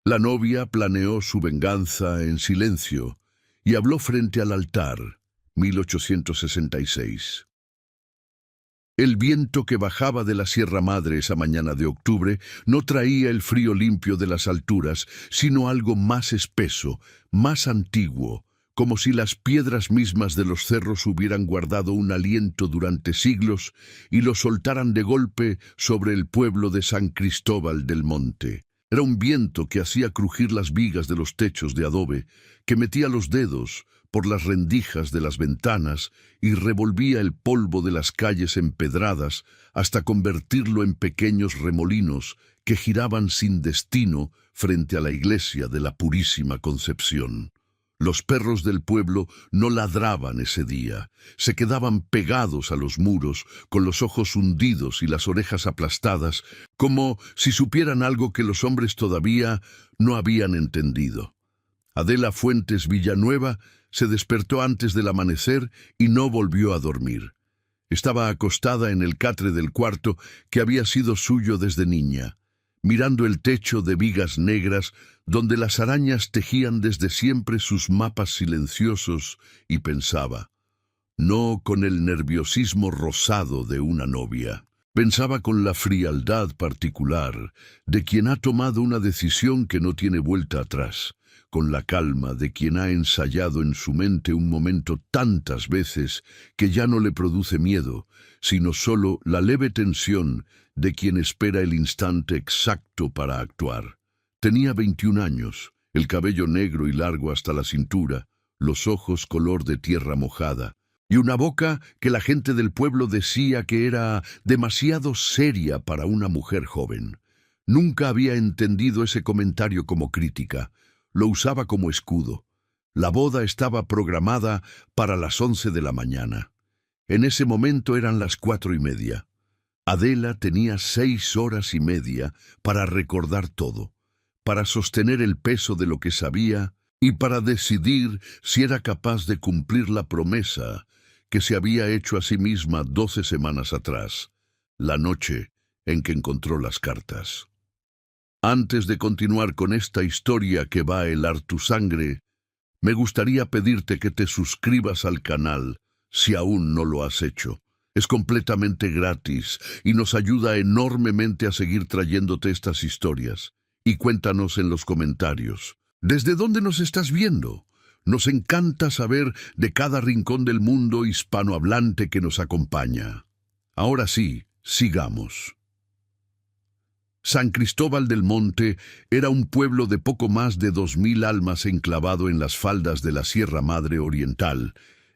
La novia planeó su venganza en silencio y habló frente al altar, 1866. El viento que bajaba de la Sierra Madre esa mañana de octubre no traía el frío limpio de las alturas, sino algo más espeso, más antiguo, como si las piedras mismas de los cerros hubieran guardado un aliento durante siglos y lo soltaran de golpe sobre el pueblo de San Cristóbal del Monte. Era un viento que hacía crujir las vigas de los techos de adobe, que metía los dedos por las rendijas de las ventanas y revolvía el polvo de las calles empedradas hasta convertirlo en pequeños remolinos que giraban sin destino frente a la iglesia de la Purísima Concepción. Los perros del pueblo no ladraban ese día, se quedaban pegados a los muros, con los ojos hundidos y las orejas aplastadas, como si supieran algo que los hombres todavía no habían entendido. Adela Fuentes Villanueva se despertó antes del amanecer y no volvió a dormir. Estaba acostada en el catre del cuarto que había sido suyo desde niña, mirando el techo de vigas negras donde las arañas tejían desde siempre sus mapas silenciosos, y pensaba, no con el nerviosismo rosado de una novia. Pensaba con la frialdad particular de quien ha tomado una decisión que no tiene vuelta atrás, con la calma de quien ha ensayado en su mente un momento tantas veces que ya no le produce miedo, sino solo la leve tensión de quien espera el instante exacto para actuar. Tenía 21 años, el cabello negro y largo hasta la cintura, los ojos color de tierra mojada, y una boca que la gente del pueblo decía que era demasiado seria para una mujer joven. Nunca había entendido ese comentario como crítica, lo usaba como escudo. La boda estaba programada para las 11 de la mañana. En ese momento eran las 4:30. Adela tenía 6 horas y media para recordar todo, para sostener el peso de lo que sabía y para decidir si era capaz de cumplir la promesa que se había hecho a sí misma 12 semanas atrás, la noche en que encontró las cartas. Antes de continuar con esta historia que va a helar tu sangre, me gustaría pedirte que te suscribas al canal si aún no lo has hecho. Es completamente gratis y nos ayuda enormemente a seguir trayéndote estas historias. Y cuéntanos en los comentarios, ¿desde dónde nos estás viendo? Nos encanta saber de cada rincón del mundo hispanohablante que nos acompaña. Ahora sí, sigamos. San Cristóbal del Monte era un pueblo de poco más de 2000 almas enclavado en las faldas de la Sierra Madre Oriental,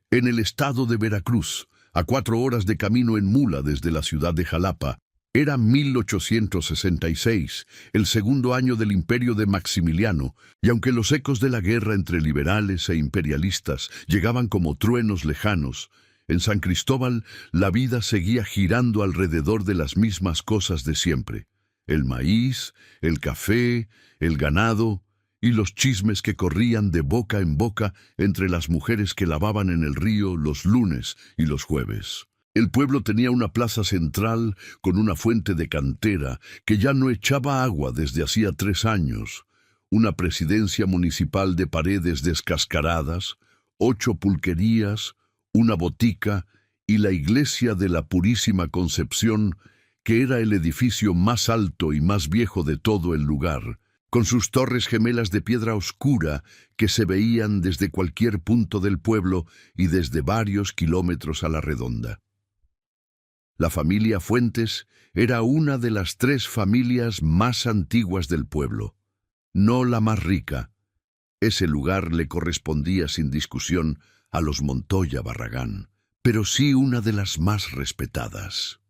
en el estado de Veracruz, a 4 horas de camino en mula desde la ciudad de Jalapa. Era 1866, el segundo año del imperio de Maximiliano, y aunque los ecos de la guerra entre liberales e imperialistas llegaban como truenos lejanos, en San Cristóbal la vida seguía girando alrededor de las mismas cosas de siempre. El maíz, el café, el ganado y los chismes que corrían de boca en boca entre las mujeres que lavaban en el río los lunes y los jueves. El pueblo tenía una plaza central con una fuente de cantera que ya no echaba agua desde hacía 3 años, una presidencia municipal de paredes descascaradas, 8 pulquerías, una botica y la iglesia de la Purísima Concepción, que era el edificio más alto y más viejo de todo el lugar, con sus torres gemelas de piedra oscura que se veían desde cualquier punto del pueblo y desde varios kilómetros a la redonda. La familia Fuentes era una de las 3 familias más antiguas del pueblo, no la más rica. Ese lugar le correspondía sin discusión a los Montoya Barragán, pero sí una de las más respetadas.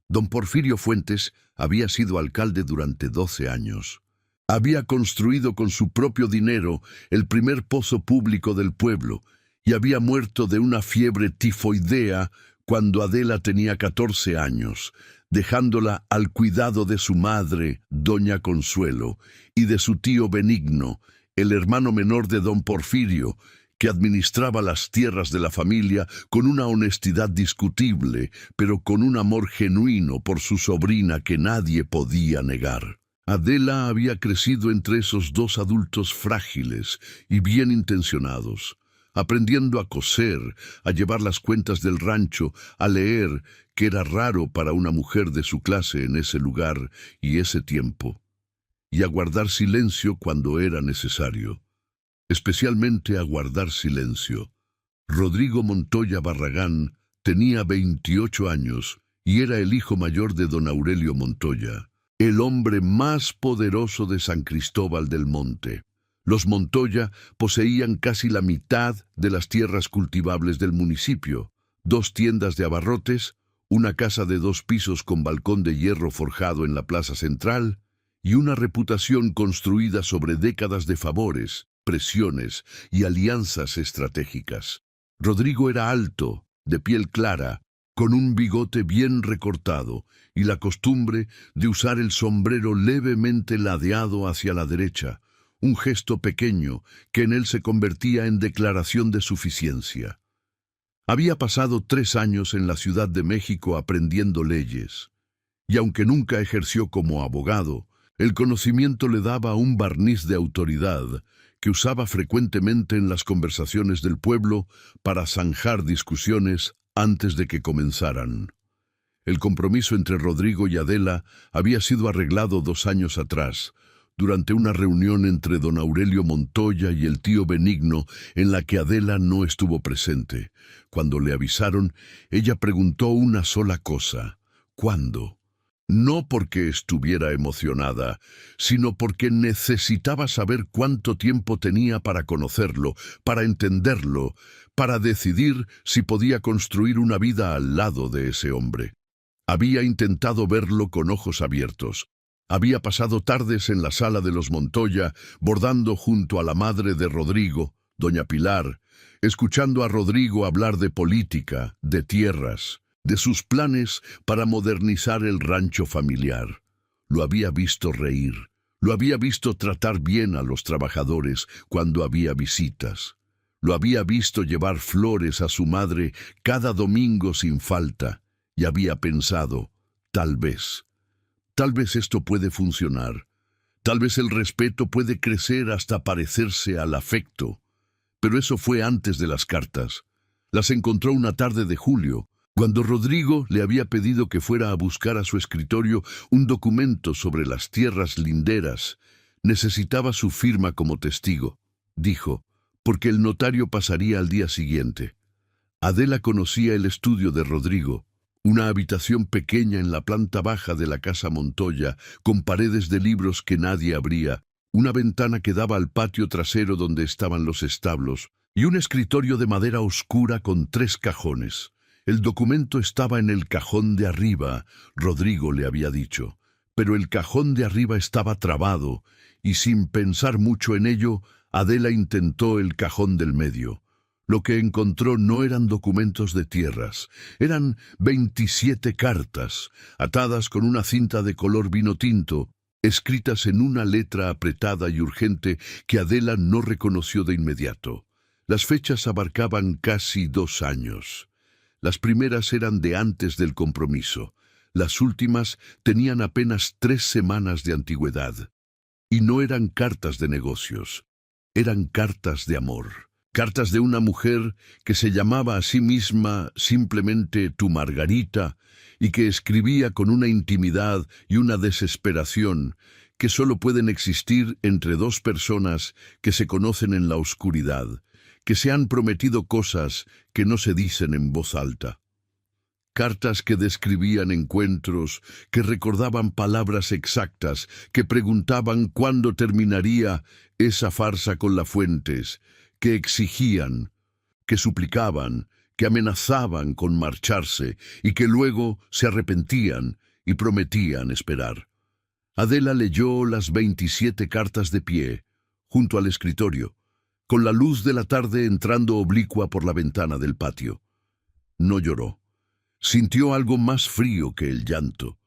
Don Porfirio Fuentes había sido alcalde durante 12 años. Había construido con su propio dinero el primer pozo público del pueblo y había muerto de una fiebre tifoidea cuando Adela tenía 14 años, dejándola al cuidado de su madre, doña Consuelo, y de su tío Benigno, el hermano menor de don Porfirio, que administraba las tierras de la familia con una honestidad discutible, pero con un amor genuino por su sobrina que nadie podía negar. Adela había crecido entre esos dos adultos frágiles y bien intencionados, aprendiendo a coser, a llevar las cuentas del rancho, a leer, que era raro para una mujer de su clase en ese lugar y ese tiempo, y a guardar silencio cuando era necesario, especialmente a guardar silencio. Rodrigo Montoya Barragán tenía 28 años y era el hijo mayor de don Aurelio Montoya, el hombre más poderoso de San Cristóbal del Monte. Los Montoya poseían casi la mitad de las tierras cultivables del municipio, 2 tiendas de abarrotes, una casa de 2 pisos con balcón de hierro forjado en la plaza central y una reputación construida sobre décadas de favores, presiones y alianzas estratégicas. Rodrigo era alto, de piel clara, con un bigote bien recortado y la costumbre de usar el sombrero levemente ladeado hacia la derecha, un gesto pequeño que en él se convertía en declaración de suficiencia. Había pasado 3 años en la Ciudad de México aprendiendo leyes, y aunque nunca ejerció como abogado, el conocimiento le daba un barniz de autoridad que usaba frecuentemente en las conversaciones del pueblo para zanjar discusiones antes de que comenzaran. El compromiso entre Rodrigo y Adela había sido arreglado 2 años atrás, durante una reunión entre don Aurelio Montoya y el tío Benigno en la que Adela no estuvo presente. Cuando le avisaron, ella preguntó una sola cosa: ¿cuándo? No porque estuviera emocionada, sino porque necesitaba saber cuánto tiempo tenía para conocerlo, para entenderlo, para decidir si podía construir una vida al lado de ese hombre. Había intentado verlo con ojos abiertos. Había pasado tardes en la sala de los Montoya, bordando junto a la madre de Rodrigo, doña Pilar, escuchando a Rodrigo hablar de política, de tierras, de sus planes para modernizar el rancho familiar. Lo había visto reír, lo había visto tratar bien a los trabajadores cuando había visitas. Lo había visto llevar flores a su madre cada domingo sin falta, y había pensado, tal vez esto puede funcionar. Tal vez el respeto puede crecer hasta parecerse al afecto. Pero eso fue antes de las cartas. Las encontró una tarde de julio, cuando Rodrigo le había pedido que fuera a buscar a su escritorio un documento sobre las tierras linderas. Necesitaba su firma como testigo, dijo, porque el notario pasaría al día siguiente. Adela conocía el estudio de Rodrigo, una habitación pequeña en la planta baja de la casa Montoya, con paredes de libros que nadie abría, una ventana que daba al patio trasero donde estaban los establos, y un escritorio de madera oscura con 3 cajones. El documento estaba en el cajón de arriba, Rodrigo le había dicho, pero el cajón de arriba estaba trabado, y sin pensar mucho en ello, Adela intentó el cajón del medio. Lo que encontró no eran documentos de tierras, eran 27 cartas, atadas con una cinta de color vino tinto, escritas en una letra apretada y urgente que Adela no reconoció de inmediato. Las fechas abarcaban casi 2 años. Las primeras eran de antes del compromiso, las últimas tenían apenas 3 semanas de antigüedad. Y no eran cartas de negocios, eran cartas de amor. Cartas de una mujer que se llamaba a sí misma simplemente tu Margarita y que escribía con una intimidad y una desesperación que solo pueden existir entre 2 personas que se conocen en la oscuridad, que se han prometido cosas que no se dicen en voz alta. Cartas que describían encuentros, que recordaban palabras exactas, que preguntaban cuándo terminaría esa farsa con la Fuentes, que exigían, que suplicaban, que amenazaban con marcharse y que luego se arrepentían y prometían esperar. Adela leyó las 27 cartas de pie, junto al escritorio, con la luz de la tarde entrando oblicua por la ventana del patio. No lloró. Sintió algo más frío que el llanto.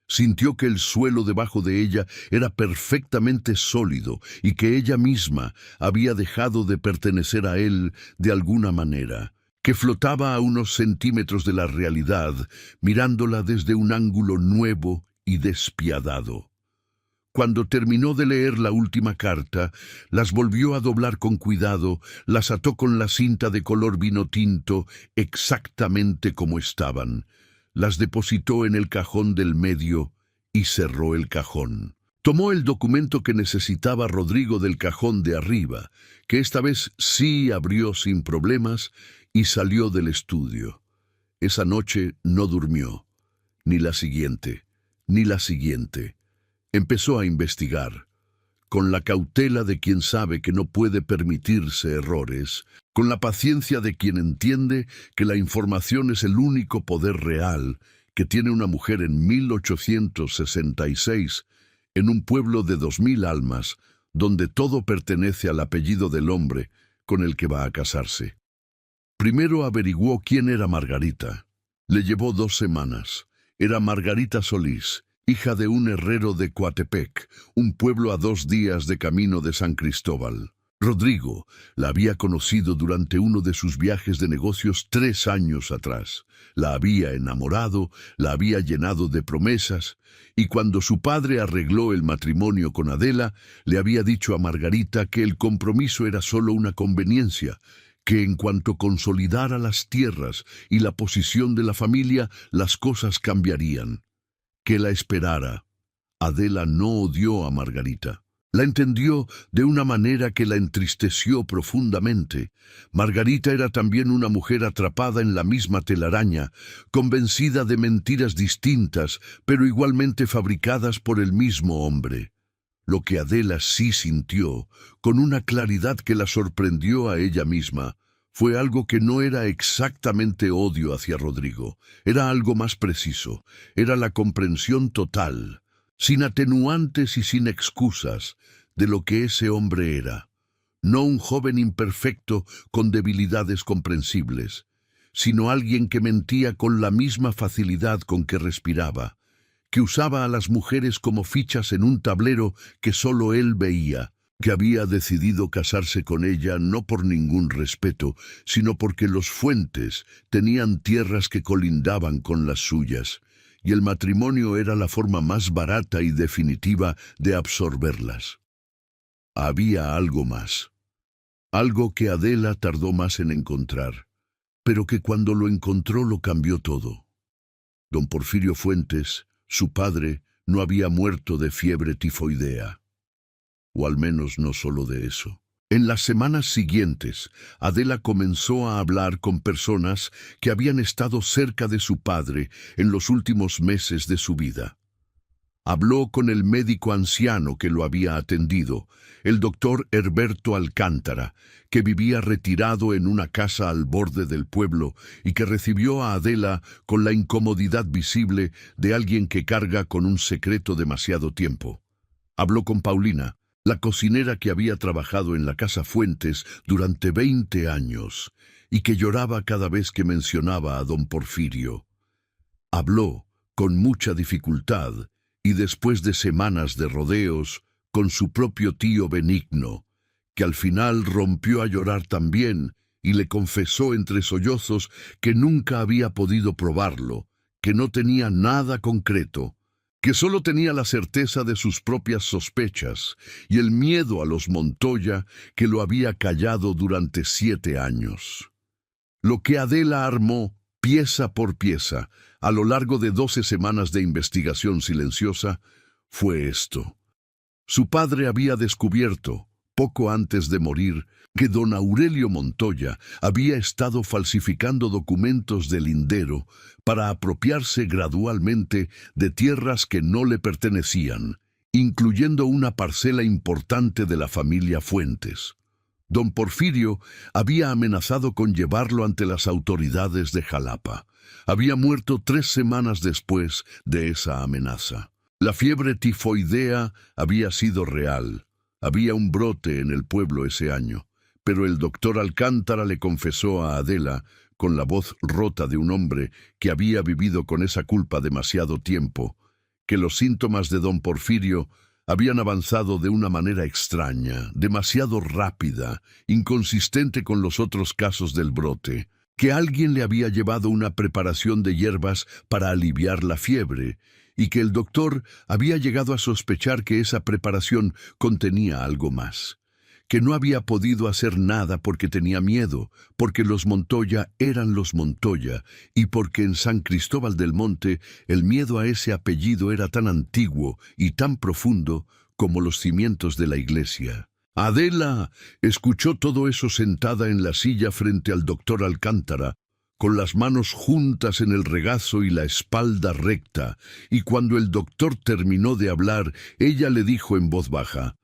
Sintió que el suelo debajo de ella era perfectamente sólido y que ella misma había dejado de pertenecer a él de alguna manera, que flotaba a unos centímetros de la realidad, mirándola desde un ángulo nuevo y despiadado. Cuando terminó de leer la última carta, las volvió a doblar con cuidado, las ató con la cinta de color vino tinto, exactamente como estaban. Las depositó en el cajón del medio y cerró el cajón. Tomó el documento que necesitaba Rodrigo del cajón de arriba, que esta vez sí abrió sin problemas, y salió del estudio. Esa noche no durmió, ni la siguiente, ni la siguiente. Empezó a investigar, con la cautela de quien sabe que no puede permitirse errores, con la paciencia de quien entiende que la información es el único poder real que tiene una mujer en 1866, en un pueblo de 2000 almas, donde todo pertenece al apellido del hombre con el que va a casarse. Primero averiguó quién era Margarita. Le llevó 2 semanas. Era Margarita Solís, hija de un herrero de Coatepec, un pueblo a 2 días de camino de San Cristóbal. Rodrigo la había conocido durante uno de sus viajes de negocios 3 años atrás. La había enamorado, la había llenado de promesas, y cuando su padre arregló el matrimonio con Adela, le había dicho a Margarita que el compromiso era solo una conveniencia, que en cuanto consolidara las tierras y la posición de la familia, las cosas cambiarían. Que la esperara. Adela no odió a Margarita. La entendió de una manera que la entristeció profundamente. Margarita era también una mujer atrapada en la misma telaraña, convencida de mentiras distintas, pero igualmente fabricadas por el mismo hombre. Lo que Adela sí sintió, con una claridad que la sorprendió a ella misma, fue algo que no era exactamente odio hacia Rodrigo, era algo más preciso, era la comprensión total, sin atenuantes y sin excusas, de lo que ese hombre era. No un joven imperfecto con debilidades comprensibles, sino alguien que mentía con la misma facilidad con que respiraba, que usaba a las mujeres como fichas en un tablero que solo él veía, que había decidido casarse con ella no por ningún respeto, sino porque los Fuentes tenían tierras que colindaban con las suyas, y el matrimonio era la forma más barata y definitiva de absorberlas. Había algo más, algo que Adela tardó más en encontrar, pero que cuando lo encontró lo cambió todo. Don Porfirio Fuentes, su padre, no había muerto de fiebre tifoidea. O al menos no solo de eso. En las semanas siguientes, Adela comenzó a hablar con personas que habían estado cerca de su padre en los últimos meses de su vida. Habló con el médico anciano que lo había atendido, el doctor Herberto Alcántara, que vivía retirado en una casa al borde del pueblo y que recibió a Adela con la incomodidad visible de alguien que carga con un secreto demasiado tiempo. Habló con Paulina, la cocinera que había trabajado en la casa Fuentes durante 20 años y que lloraba cada vez que mencionaba a don Porfirio. Habló, con mucha dificultad, y después de semanas de rodeos, con su propio tío Benigno, que al final rompió a llorar también y le confesó entre sollozos que nunca había podido probarlo, que no tenía nada concreto, que solo tenía la certeza de sus propias sospechas y el miedo a los Montoya que lo había callado durante 7 años. Lo que Adela armó, pieza por pieza, a lo largo de 12 semanas de investigación silenciosa, fue esto. Su padre había descubierto, poco antes de morir, que don Aurelio Montoya había estado falsificando documentos de lindero para apropiarse gradualmente de tierras que no le pertenecían, incluyendo una parcela importante de la familia Fuentes. Don Porfirio había amenazado con llevarlo ante las autoridades de Jalapa. Había muerto 3 semanas después de esa amenaza. La fiebre tifoidea había sido real. Había un brote en el pueblo ese año, pero el doctor Alcántara le confesó a Adela, con la voz rota de un hombre que había vivido con esa culpa demasiado tiempo, que los síntomas de don Porfirio habían avanzado de una manera extraña, demasiado rápida, inconsistente con los otros casos del brote, que alguien le había llevado una preparación de hierbas para aliviar la fiebre, y que el doctor había llegado a sospechar que esa preparación contenía algo más, que no había podido hacer nada porque tenía miedo, porque los Montoya eran los Montoya, y porque en San Cristóbal del Monte el miedo a ese apellido era tan antiguo y tan profundo como los cimientos de la iglesia. Adela escuchó todo eso sentada en la silla frente al doctor Alcántara, con las manos juntas en el regazo y la espalda recta, y cuando el doctor terminó de hablar, ella le dijo en voz baja: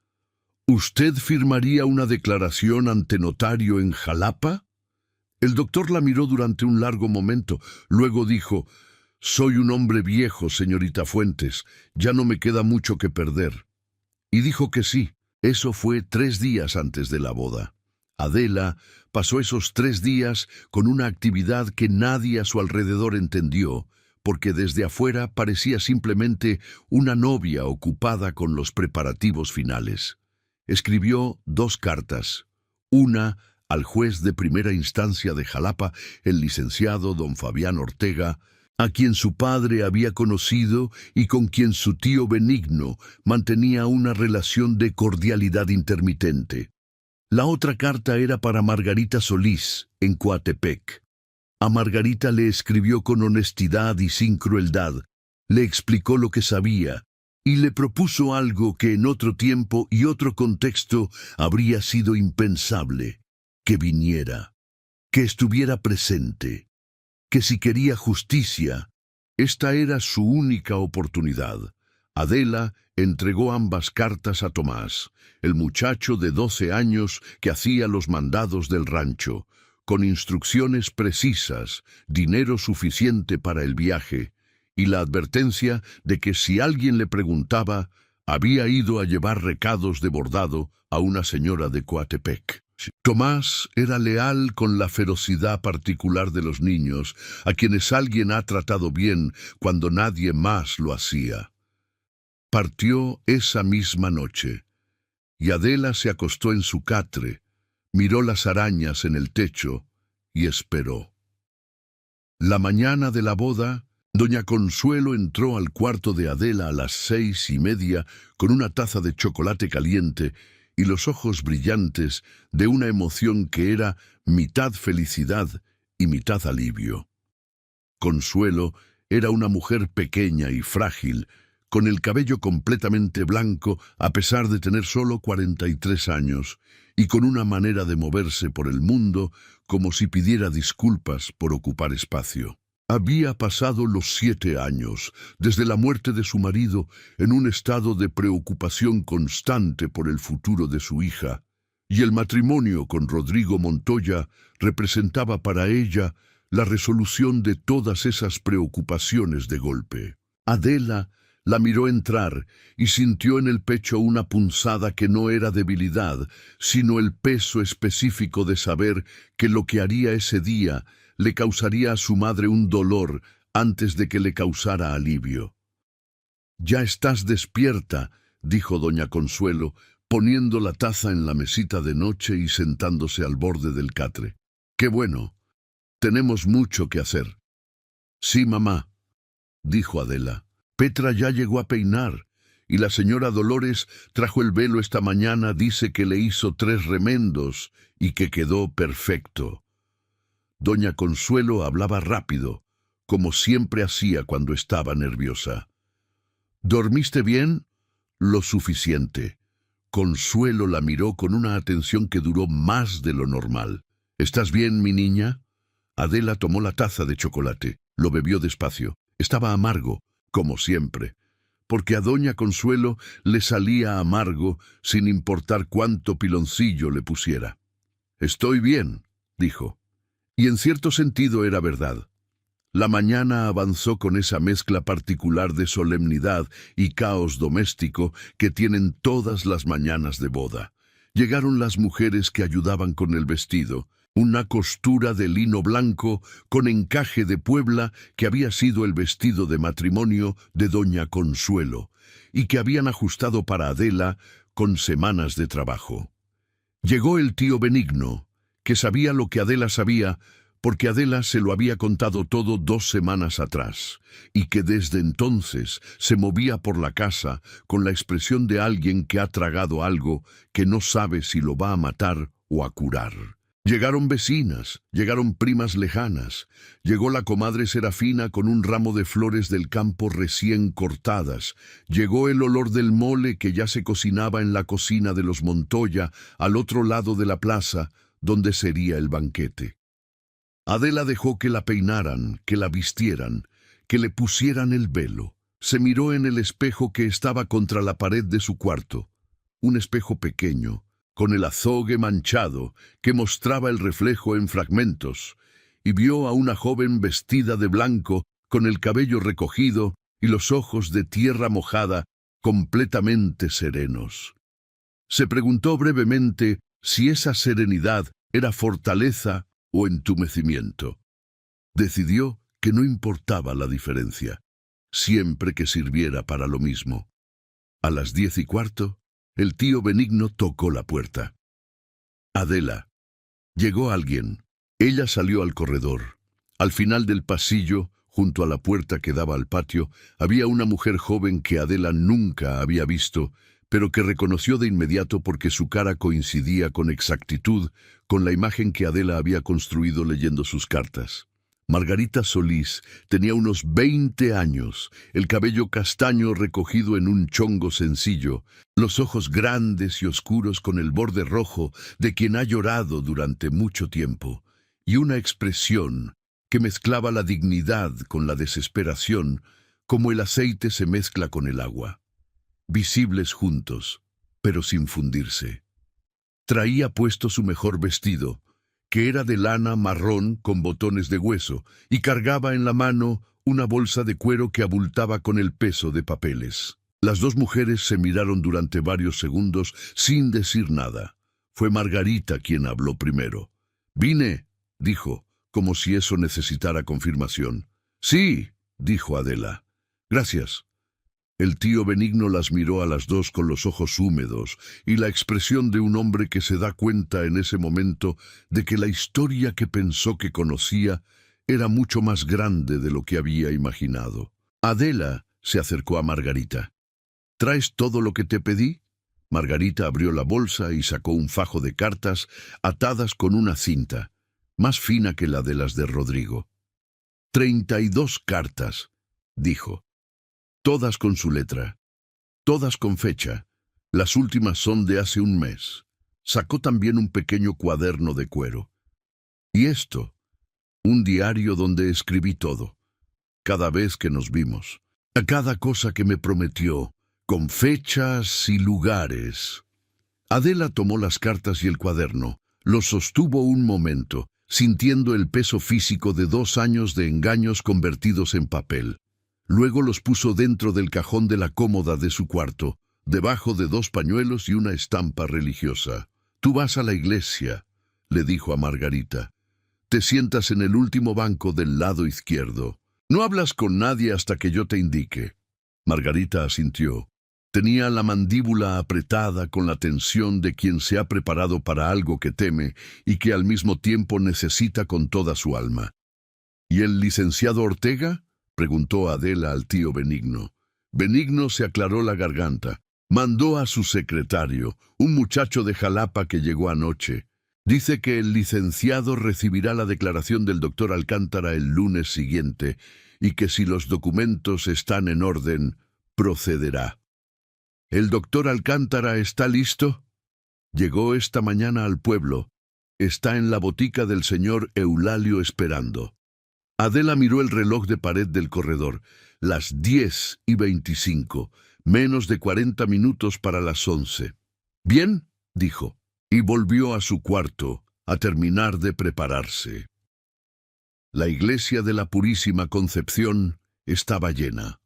¿Usted firmaría una declaración ante notario en Jalapa? El doctor la miró durante un largo momento, luego dijo: Soy un hombre viejo, señorita Fuentes, ya no me queda mucho que perder. Y dijo que sí. Eso fue 3 días antes de la boda. Adela pasó esos 3 días con una actividad que nadie a su alrededor entendió, porque desde afuera parecía simplemente una novia ocupada con los preparativos finales. Escribió 2 cartas, una al juez de primera instancia de Jalapa, el licenciado don Fabián Ortega, a quien su padre había conocido y con quien su tío Benigno mantenía una relación de cordialidad intermitente. La otra carta era para Margarita Solís, en Coatepec. A Margarita le escribió con honestidad y sin crueldad, le explicó lo que sabía, y le propuso algo que en otro tiempo y otro contexto habría sido impensable: que viniera, que estuviera presente, que si quería justicia, esta era su única oportunidad. Adela entregó ambas cartas a Tomás, el muchacho de 12 años que hacía los mandados del rancho, con instrucciones precisas, dinero suficiente para el viaje, y la advertencia de que si alguien le preguntaba, había ido a llevar recados de bordado a una señora de Coatepec. Tomás era leal con la ferocidad particular de los niños, a quienes alguien ha tratado bien cuando nadie más lo hacía. Partió esa misma noche, y Adela se acostó en su catre, miró las arañas en el techo y esperó. La mañana de la boda, doña Consuelo entró al cuarto de Adela a las 6:30 con una taza de chocolate caliente y los ojos brillantes de una emoción que era mitad felicidad y mitad alivio. Consuelo era una mujer pequeña y frágil, con el cabello completamente blanco a pesar de tener solo 43 años, y con una manera de moverse por el mundo como si pidiera disculpas por ocupar espacio. Había pasado los 7 años, desde la muerte de su marido, en un estado de preocupación constante por el futuro de su hija, y el matrimonio con Rodrigo Montoya representaba para ella la resolución de todas esas preocupaciones de golpe. Adela la miró entrar y sintió en el pecho una punzada que no era debilidad, sino el peso específico de saber que lo que haría ese día le causaría a su madre un dolor antes de que le causara alivio. «Ya estás despierta», dijo doña Consuelo, poniendo la taza en la mesita de noche y sentándose al borde del catre. «Qué bueno. Tenemos mucho que hacer». «Sí, mamá», dijo Adela. «Petra ya llegó a peinar, y la señora Dolores trajo el velo esta mañana, dice que le hizo 3 remendos y que quedó perfecto». Doña Consuelo hablaba rápido, como siempre hacía cuando estaba nerviosa. «¿Dormiste bien?» «Lo suficiente». Consuelo la miró con una atención que duró más de lo normal. «¿Estás bien, mi niña?» Adela tomó la taza de chocolate, lo bebió despacio. Estaba amargo, como siempre, porque a doña Consuelo le salía amargo sin importar cuánto piloncillo le pusiera. «Estoy bien», dijo. Y en cierto sentido era verdad. La mañana avanzó con esa mezcla particular de solemnidad y caos doméstico que tienen todas las mañanas de boda. Llegaron las mujeres que ayudaban con el vestido, una costura de lino blanco con encaje de Puebla que había sido el vestido de matrimonio de doña Consuelo y que habían ajustado para Adela con semanas de trabajo. Llegó el tío Benigno, que sabía lo que Adela sabía, porque Adela se lo había contado todo 2 semanas atrás, y que desde entonces se movía por la casa con la expresión de alguien que ha tragado algo que no sabe si lo va a matar o a curar. Llegaron vecinas, llegaron primas lejanas, llegó la comadre Serafina con un ramo de flores del campo recién cortadas, llegó el olor del mole que ya se cocinaba en la cocina de los Montoya, al otro lado de la plaza, donde sería el banquete. Adela dejó que la peinaran, que la vistieran, que le pusieran el velo. Se miró en el espejo que estaba contra la pared de su cuarto, un espejo pequeño, con el azogue manchado que mostraba el reflejo en fragmentos, y vio a una joven vestida de blanco, con el cabello recogido y los ojos de tierra mojada, completamente serenos. Se preguntó brevemente si esa serenidad era fortaleza o entumecimiento. Decidió que no importaba la diferencia, siempre que sirviera para lo mismo. A las 10:15, el tío Benigno tocó la puerta. Adela. Llegó alguien. Ella salió al corredor. Al final del pasillo, junto a la puerta que daba al patio, había una mujer joven que Adela nunca había visto, pero que reconoció de inmediato porque su cara coincidía con exactitud con la imagen que Adela había construido leyendo sus cartas. Margarita Solís tenía unos 20 años, el cabello castaño recogido en un chongo sencillo, los ojos grandes y oscuros con el borde rojo de quien ha llorado durante mucho tiempo, y una expresión que mezclaba la dignidad con la desesperación, como el aceite se mezcla con el agua. Visibles juntos, pero sin fundirse. Traía puesto su mejor vestido, que era de lana marrón con botones de hueso, y cargaba en la mano una bolsa de cuero que abultaba con el peso de papeles. Las dos mujeres se miraron durante varios segundos sin decir nada. Fue Margarita quien habló primero. «Vine», dijo, como si eso necesitara confirmación. «Sí», dijo Adela. «Gracias». El tío Benigno las miró a las dos con los ojos húmedos y la expresión de un hombre que se da cuenta en ese momento de que la historia que pensó que conocía era mucho más grande de lo que había imaginado. Adela se acercó a Margarita. «¿Traes todo lo que te pedí?» Margarita abrió la bolsa y sacó un fajo de cartas atadas con una cinta, más fina que la de las de Rodrigo. 32 cartas, dijo. Todas con su letra, todas con fecha. Las últimas son de hace un mes. Sacó también un pequeño cuaderno de cuero. Y esto, un diario donde escribí todo, cada vez que nos vimos, a cada cosa que me prometió, con fechas y lugares. Adela tomó las cartas y el cuaderno, los sostuvo un momento, sintiendo el peso físico de 2 años de engaños convertidos en papel. Luego los puso dentro del cajón de la cómoda de su cuarto, debajo de 2 pañuelos y una estampa religiosa. «Tú vas a la iglesia», le dijo a Margarita. «Te sientas en el último banco del lado izquierdo. No hablas con nadie hasta que yo te indique». Margarita asintió. Tenía la mandíbula apretada con la tensión de quien se ha preparado para algo que teme y que al mismo tiempo necesita con toda su alma. «¿Y el licenciado Ortega?», preguntó Adela al tío Benigno. Benigno se aclaró la garganta. Mandó a su secretario, un muchacho de Jalapa que llegó anoche. Dice que el licenciado recibirá la declaración del doctor Alcántara el lunes siguiente y que si los documentos están en orden, procederá. ¿El doctor Alcántara está listo? Llegó esta mañana al pueblo. Está en la botica del señor Eulalio esperando. Adela miró el reloj de pared del corredor. Las 10:25, menos de 40 minutos para las 11. «Bien», dijo, y volvió a su cuarto a terminar de prepararse. La iglesia de la Purísima Concepción estaba llena.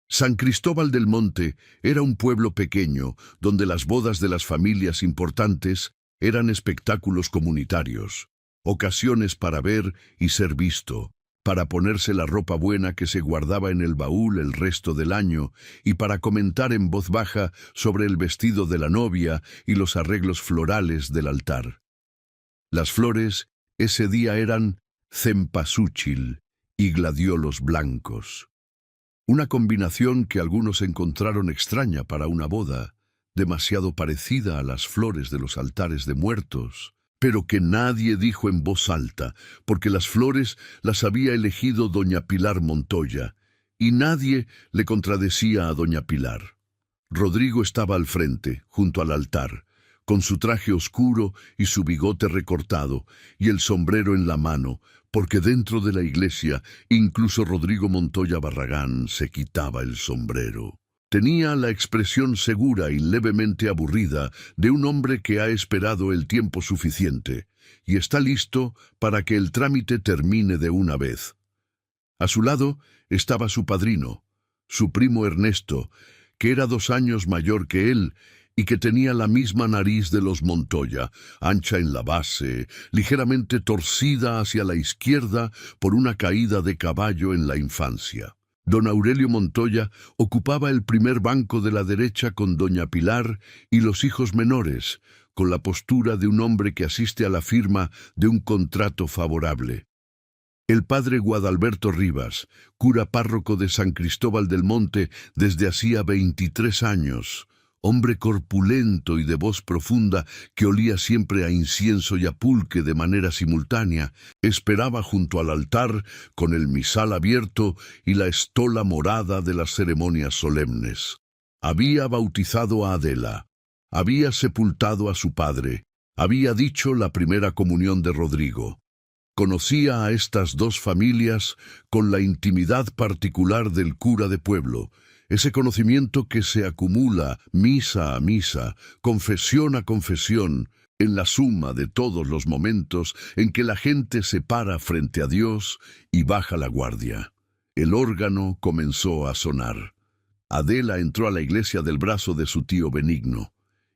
San Cristóbal del Monte era un pueblo pequeño donde las bodas de las familias importantes eran espectáculos comunitarios, ocasiones para ver y ser visto, para ponerse la ropa buena que se guardaba en el baúl el resto del año y para comentar en voz baja sobre el vestido de la novia y los arreglos florales del altar. Las flores Ese día eran cempasúchil y gladiolos blancos. Una combinación que algunos encontraron extraña para una boda, demasiado parecida a las flores de los altares de muertos, pero que nadie dijo en voz alta, porque las flores las había elegido doña Pilar Montoya, y nadie le contradecía a doña Pilar. Rodrigo estaba al frente, junto al altar, con su traje oscuro y su bigote recortado, y el sombrero en la mano, porque dentro de la iglesia incluso Rodrigo Montoya Barragán se quitaba el sombrero. Tenía la expresión segura y levemente aburrida de un hombre que ha esperado el tiempo suficiente y está listo para que el trámite termine de una vez. A su lado estaba su padrino, su primo Ernesto, que era 2 años mayor que él y que tenía la misma nariz de los Montoya, ancha en la base, ligeramente torcida hacia la izquierda por una caída de caballo en la infancia. Don Aurelio Montoya ocupaba el primer banco de la derecha con doña Pilar y los hijos menores, con la postura de un hombre que asiste a la firma de un contrato favorable. El padre Guadalberto Rivas, cura párroco de San Cristóbal del Monte desde hacía 23 años, hombre corpulento y de voz profunda que olía siempre a incienso y a pulque de manera simultánea, esperaba junto al altar con el misal abierto y la estola morada de las ceremonias solemnes. Había bautizado a Adela, había sepultado a su padre, había dicho la primera comunión de Rodrigo. Conocía a estas 2 familias con la intimidad particular del cura de pueblo, ese conocimiento que se acumula misa a misa, confesión a confesión, en la suma de todos los momentos en que la gente se para frente a Dios y baja la guardia. El órgano comenzó a sonar. Adela entró a la iglesia del brazo de su tío Benigno,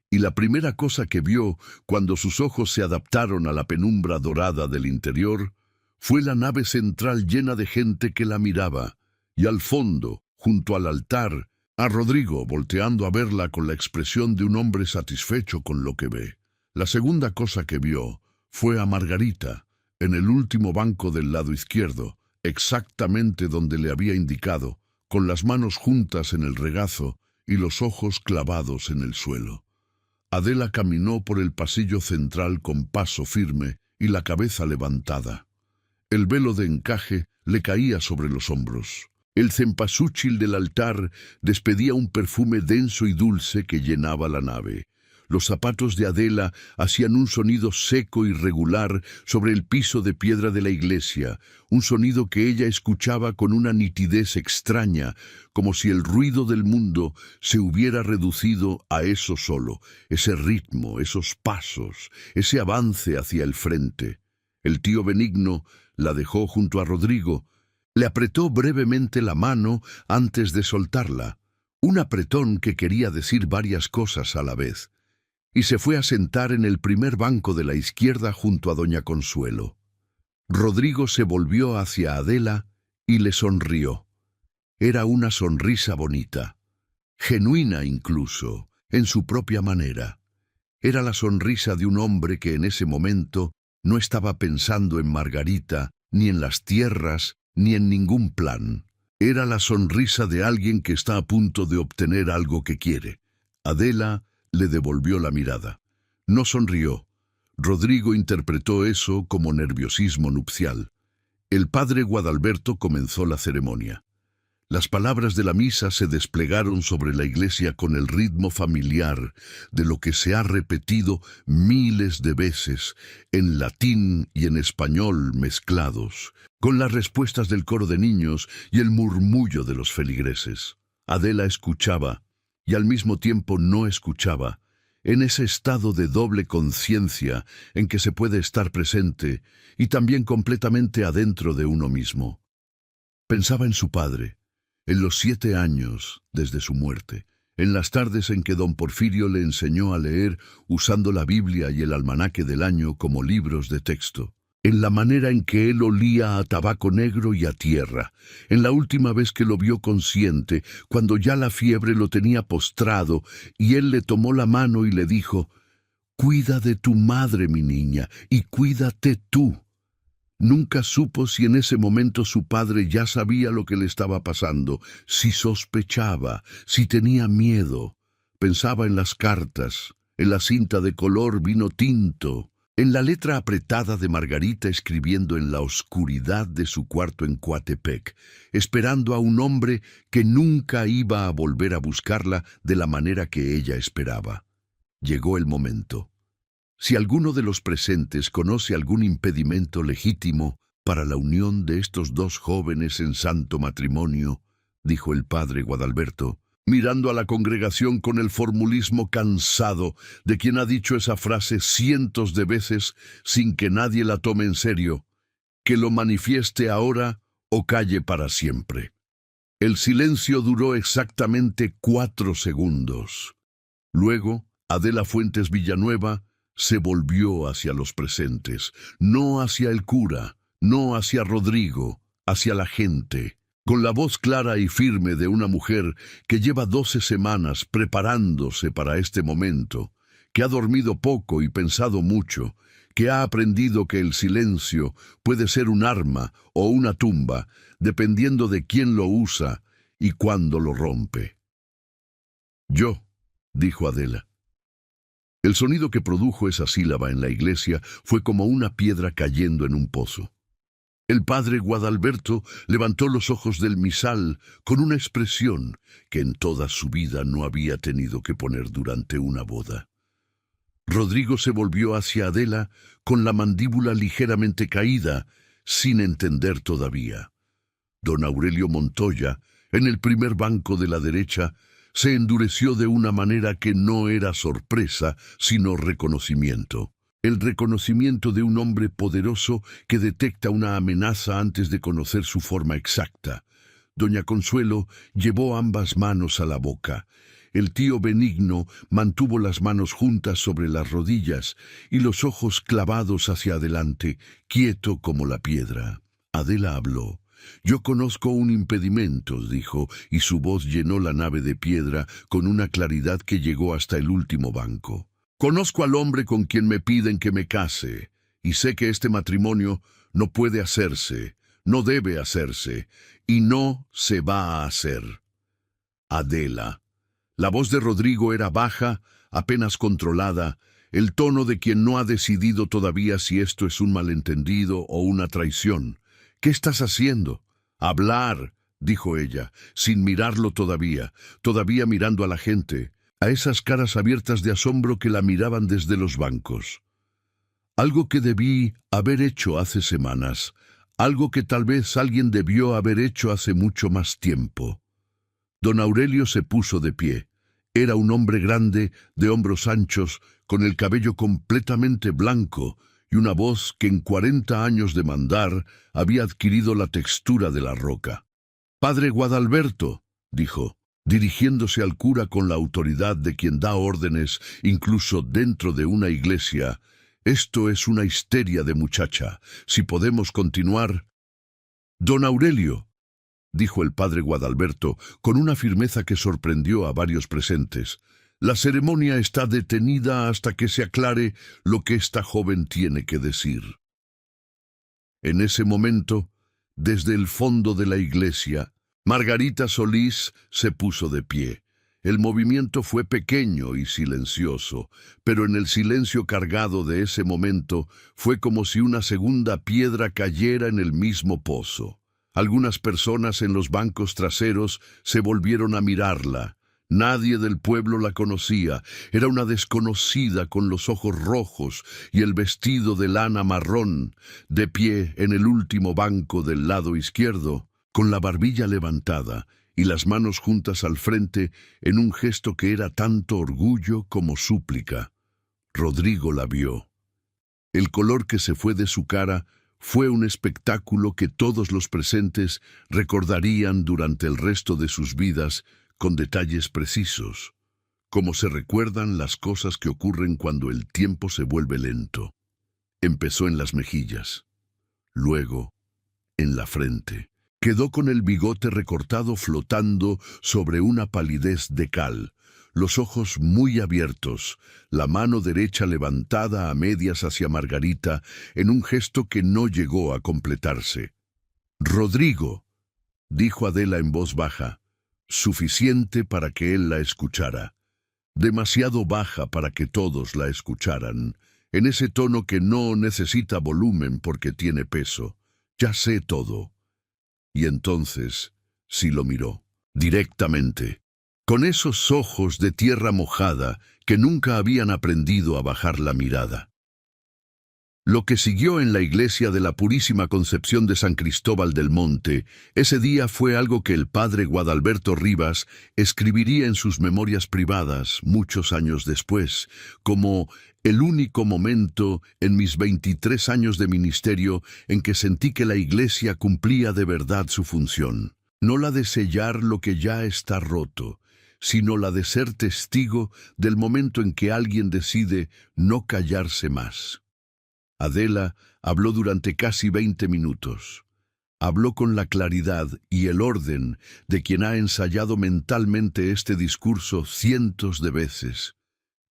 y la primera cosa que vio cuando sus ojos se adaptaron a la penumbra dorada del interior fue la nave central llena de gente que la miraba, y al fondo, junto al altar, a Rodrigo volteando a verla con la expresión de un hombre satisfecho con lo que ve. La segunda cosa que vio fue a Margarita, en el último banco del lado izquierdo, exactamente donde le había indicado, con las manos juntas en el regazo y los ojos clavados en el suelo. Adela caminó por el pasillo central con paso firme y la cabeza levantada. El velo de encaje le caía sobre los hombros. El cempasúchil del altar despedía un perfume denso y dulce que llenaba la nave. Los zapatos de Adela hacían un sonido seco y regular sobre el piso de piedra de la iglesia, un sonido que ella escuchaba con una nitidez extraña, como si el ruido del mundo se hubiera reducido a eso solo, ese ritmo, esos pasos, ese avance hacia el frente. El tío Benigno la dejó junto a Rodrigo, le apretó brevemente la mano antes de soltarla, un apretón que quería decir varias cosas a la vez, y se fue a sentar en el primer banco de la izquierda junto a doña Consuelo. Rodrigo se volvió hacia Adela y le sonrió. Era una sonrisa bonita, genuina incluso, en su propia manera. Era la sonrisa de un hombre que en ese momento no estaba pensando en Margarita, ni en las tierras, ni en ningún plan. Era la sonrisa de alguien que está a punto de obtener algo que quiere. Adela le devolvió la mirada. No sonrió. Rodrigo interpretó eso como nerviosismo nupcial. El padre Guadalberto comenzó la ceremonia. Las palabras de la misa se desplegaron sobre la iglesia con el ritmo familiar de lo que se ha repetido miles de veces, en latín y en español mezclados, con las respuestas del coro de niños y el murmullo de los feligreses. Adela escuchaba, y al mismo tiempo no escuchaba, en ese estado de doble conciencia en que se puede estar presente y también completamente adentro de uno mismo. Pensaba en su padre, en los 7 años desde su muerte, en las tardes en que don Porfirio le enseñó a leer usando la Biblia y el almanaque del año como libros de texto, en la manera en que él olía a tabaco negro y a tierra, en la última vez que lo vio consciente, cuando ya la fiebre lo tenía postrado, y él le tomó la mano y le dijo: «Cuida de tu madre, mi niña, y cuídate tú». Nunca supo si en ese momento su padre ya sabía lo que le estaba pasando, si sospechaba, si tenía miedo. Pensaba en las cartas, en la cinta de color vino tinto, en la letra apretada de Margarita escribiendo en la oscuridad de su cuarto en Coatepec, esperando a un hombre que nunca iba a volver a buscarla de la manera que ella esperaba. Llegó el momento. Si alguno de los presentes conoce algún impedimento legítimo para la unión de estos dos jóvenes en santo matrimonio, dijo el padre Guadalberto, mirando a la congregación con el formulismo cansado de quien ha dicho esa frase cientos de veces sin que nadie la tome en serio, que lo manifieste ahora o calle para siempre. El silencio duró exactamente 4 segundos. Luego, Adela Fuentes Villanueva se volvió hacia los presentes, no hacia el cura, no hacia Rodrigo, hacia la gente, con la voz clara y firme de una mujer que lleva 12 semanas preparándose para este momento, que ha dormido poco y pensado mucho, que ha aprendido que el silencio puede ser un arma o una tumba, dependiendo de quién lo usa y cuándo lo rompe. Yo, dijo Adela. El sonido que produjo esa sílaba en la iglesia fue como una piedra cayendo en un pozo. El padre Guadalberto levantó los ojos del misal con una expresión que en toda su vida no había tenido que poner durante una boda. Rodrigo se volvió hacia Adela con la mandíbula ligeramente caída, sin entender todavía. Don Aurelio Montoya, en el primer banco de la derecha, se endureció de una manera que no era sorpresa, sino reconocimiento. El reconocimiento de un hombre poderoso que detecta una amenaza antes de conocer su forma exacta. Doña Consuelo llevó ambas manos a la boca. El tío Benigno mantuvo las manos juntas sobre las rodillas y los ojos clavados hacia adelante, quieto como la piedra. Adela habló. «Yo conozco un impedimento», dijo, y su voz llenó la nave de piedra con una claridad que llegó hasta el último banco. «Conozco al hombre con quien me piden que me case, y sé que este matrimonio no puede hacerse, no debe hacerse, y no se va a hacer». Adela. La voz de Rodrigo era baja, apenas controlada, el tono de quien no ha decidido todavía si esto es un malentendido o una traición. «¿Qué estás haciendo?» «Hablar», dijo ella, sin mirarlo todavía mirando a la gente, a esas caras abiertas de asombro que la miraban desde los bancos. «Algo que debí haber hecho hace semanas, algo que tal vez alguien debió haber hecho hace mucho más tiempo». Don Aurelio se puso de pie. Era un hombre grande, de hombros anchos, con el cabello completamente blanco, y una voz que en 40 años de mandar había adquirido la textura de la roca. «Padre Guadalberto», dijo, dirigiéndose al cura con la autoridad de quien da órdenes incluso dentro de una iglesia, «esto es una histeria de muchacha. Si podemos continuar». «Don Aurelio», dijo el padre Guadalberto con una firmeza que sorprendió a varios presentes, «la ceremonia está detenida hasta que se aclare lo que esta joven tiene que decir». En ese momento, desde el fondo de la iglesia, Margarita Solís se puso de pie. El movimiento fue pequeño y silencioso, pero en el silencio cargado de ese momento fue como si una segunda piedra cayera en el mismo pozo. Algunas personas en los bancos traseros se volvieron a mirarla. Nadie del pueblo la conocía, era una desconocida con los ojos rojos y el vestido de lana marrón, de pie en el último banco del lado izquierdo, con la barbilla levantada y las manos juntas al frente en un gesto que era tanto orgullo como súplica. Rodrigo la vio. El color que se fue de su cara fue un espectáculo que todos los presentes recordarían durante el resto de sus vidas con detalles precisos, como se recuerdan las cosas que ocurren cuando el tiempo se vuelve lento. Empezó en las mejillas, luego en la frente. Quedó con el bigote recortado flotando sobre una palidez de cal. los ojos muy abiertos, la mano derecha levantada a medias hacia Margarita en un gesto que no llegó a completarse. «Rodrigo», dijo Adela en voz baja, suficiente para que él la escuchara, demasiado baja para que todos la escucharan, en ese tono que no necesita volumen porque tiene peso. «Ya sé todo». Y entonces sí lo miró, directamente, con esos ojos de tierra mojada que nunca habían aprendido a bajar la mirada. Lo que siguió en la iglesia de la Purísima Concepción de San Cristóbal del Monte, ese día fue algo que el padre Guadalberto Rivas escribiría en sus memorias privadas muchos años después, como el único momento en mis 23 años de ministerio en que sentí que la iglesia cumplía de verdad su función. No la de sellar lo que ya está roto, sino la de ser testigo del momento en que alguien decide no callarse más. Adela habló durante casi 20 minutos. Habló con la claridad y el orden de quien ha ensayado mentalmente este discurso cientos de veces,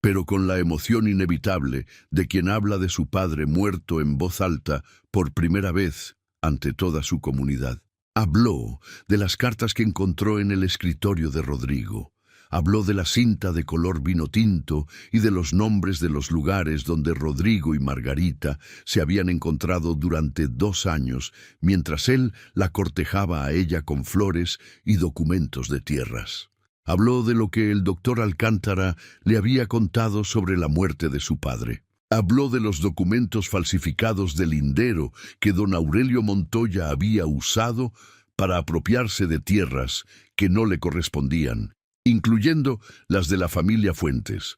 pero con la emoción inevitable de quien habla de su padre muerto en voz alta por primera vez ante toda su comunidad. Habló de las cartas que encontró en el escritorio de Rodrigo. Habló de la cinta de color vino tinto y de los nombres de los lugares donde Rodrigo y Margarita se habían encontrado durante 2 años, mientras él la cortejaba a ella con flores y documentos de tierras. Habló de lo que el doctor Alcántara le había contado sobre la muerte de su padre. Habló de los documentos falsificados del lindero que don Aurelio Montoya había usado para apropiarse de tierras que no le correspondían, incluyendo las de la familia Fuentes.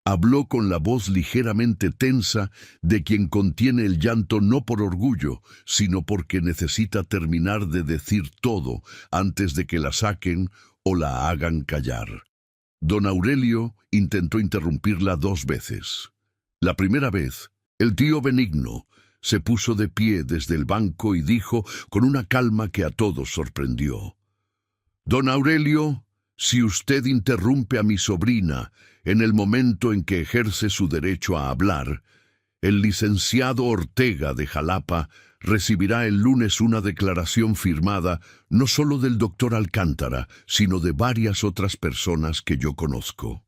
Habló con la voz ligeramente tensa de quien contiene el llanto no por orgullo, sino porque necesita terminar de decir todo antes de que la saquen o la hagan callar. Don Aurelio intentó interrumpirla 2 veces. La primera vez, el tío Benigno se puso de pie desde el banco y dijo con una calma que a todos sorprendió: «Don Aurelio, si usted interrumpe a mi sobrina en el momento en que ejerce su derecho a hablar, el licenciado Ortega de Jalapa recibirá el lunes una declaración firmada no solo del doctor Alcántara, sino de varias otras personas que yo conozco».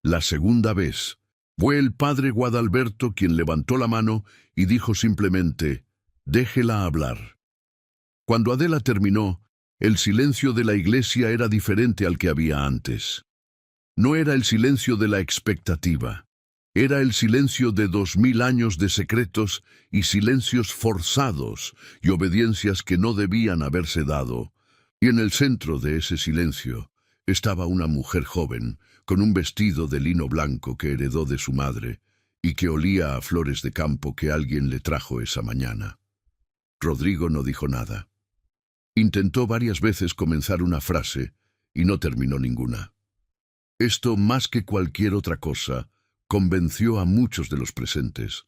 La segunda vez, fue el padre Guadalberto quien levantó la mano y dijo simplemente: «Déjela hablar». Cuando Adela terminó, el silencio de la iglesia era diferente al que había antes. No era el silencio de la expectativa. Era el silencio de 2000 años de secretos y silencios forzados y obediencias que no debían haberse dado. Y en el centro de ese silencio estaba una mujer joven, con un vestido de lino blanco que heredó de su madre y que olía a flores de campo que alguien le trajo esa mañana. Rodrigo no dijo nada. Intentó varias veces comenzar una frase y no terminó ninguna. Esto, más que cualquier otra cosa, convenció a muchos de los presentes.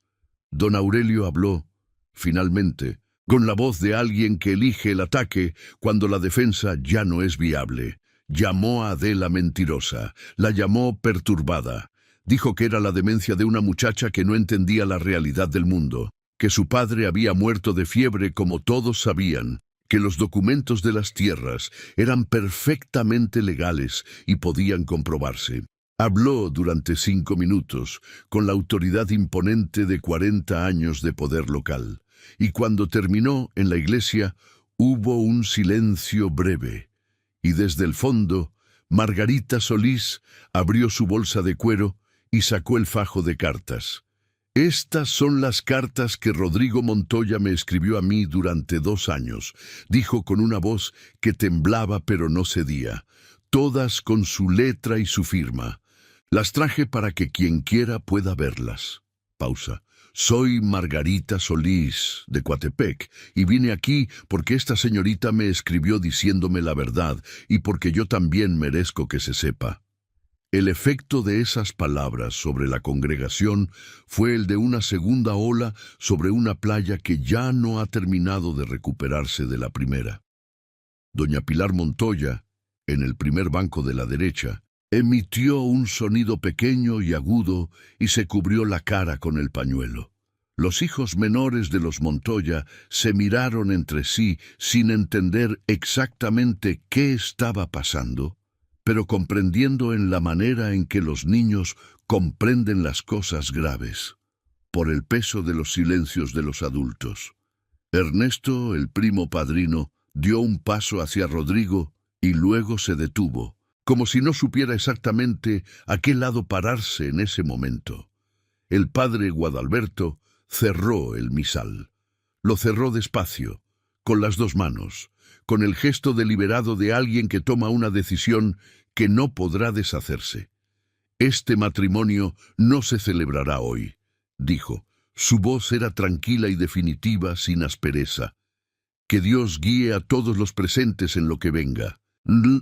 Don Aurelio habló, finalmente, con la voz de alguien que elige el ataque cuando la defensa ya no es viable. Llamó a Adela mentirosa, la llamó perturbada. Dijo que era la demencia de una muchacha que no entendía la realidad del mundo, que su padre había muerto de fiebre como todos sabían, que los documentos de las tierras eran perfectamente legales y podían comprobarse. Habló durante 5 minutos, con la autoridad imponente de 40 años de poder local, y cuando terminó en la iglesia hubo un silencio breve, y desde el fondo Margarita Solís abrió su bolsa de cuero y sacó el fajo de cartas. «Estas son las cartas que Rodrigo Montoya me escribió a mí durante 2 años», dijo con una voz que temblaba pero no cedía, todas con su letra y su firma. «Las traje para que quien quiera pueda verlas». Pausa. «Soy Margarita Solís, de Coatepec, y vine aquí porque esta señorita me escribió diciéndome la verdad y porque yo también merezco que se sepa». El efecto de esas palabras sobre la congregación fue el de una segunda ola sobre una playa que ya no ha terminado de recuperarse de la primera. Doña Pilar Montoya, en el primer banco de la derecha, Emitió un sonido pequeño y agudo y se cubrió la cara con el pañuelo. Los hijos menores de los Montoya se miraron entre sí sin entender exactamente qué estaba pasando, pero comprendiendo en la manera en que los niños comprenden las cosas graves, por el peso de los silencios de los adultos. Ernesto, el primo padrino, dio un paso hacia Rodrigo y luego se detuvo, como si no supiera exactamente a qué lado pararse en ese momento. El padre Guadalberto cerró el misal. Lo cerró despacio, con las dos manos, con el gesto deliberado de alguien que toma una decisión que no podrá deshacerse. Este matrimonio no se celebrará hoy, dijo. Su voz era tranquila y definitiva, sin aspereza. Que Dios guíe a todos los presentes en lo que venga.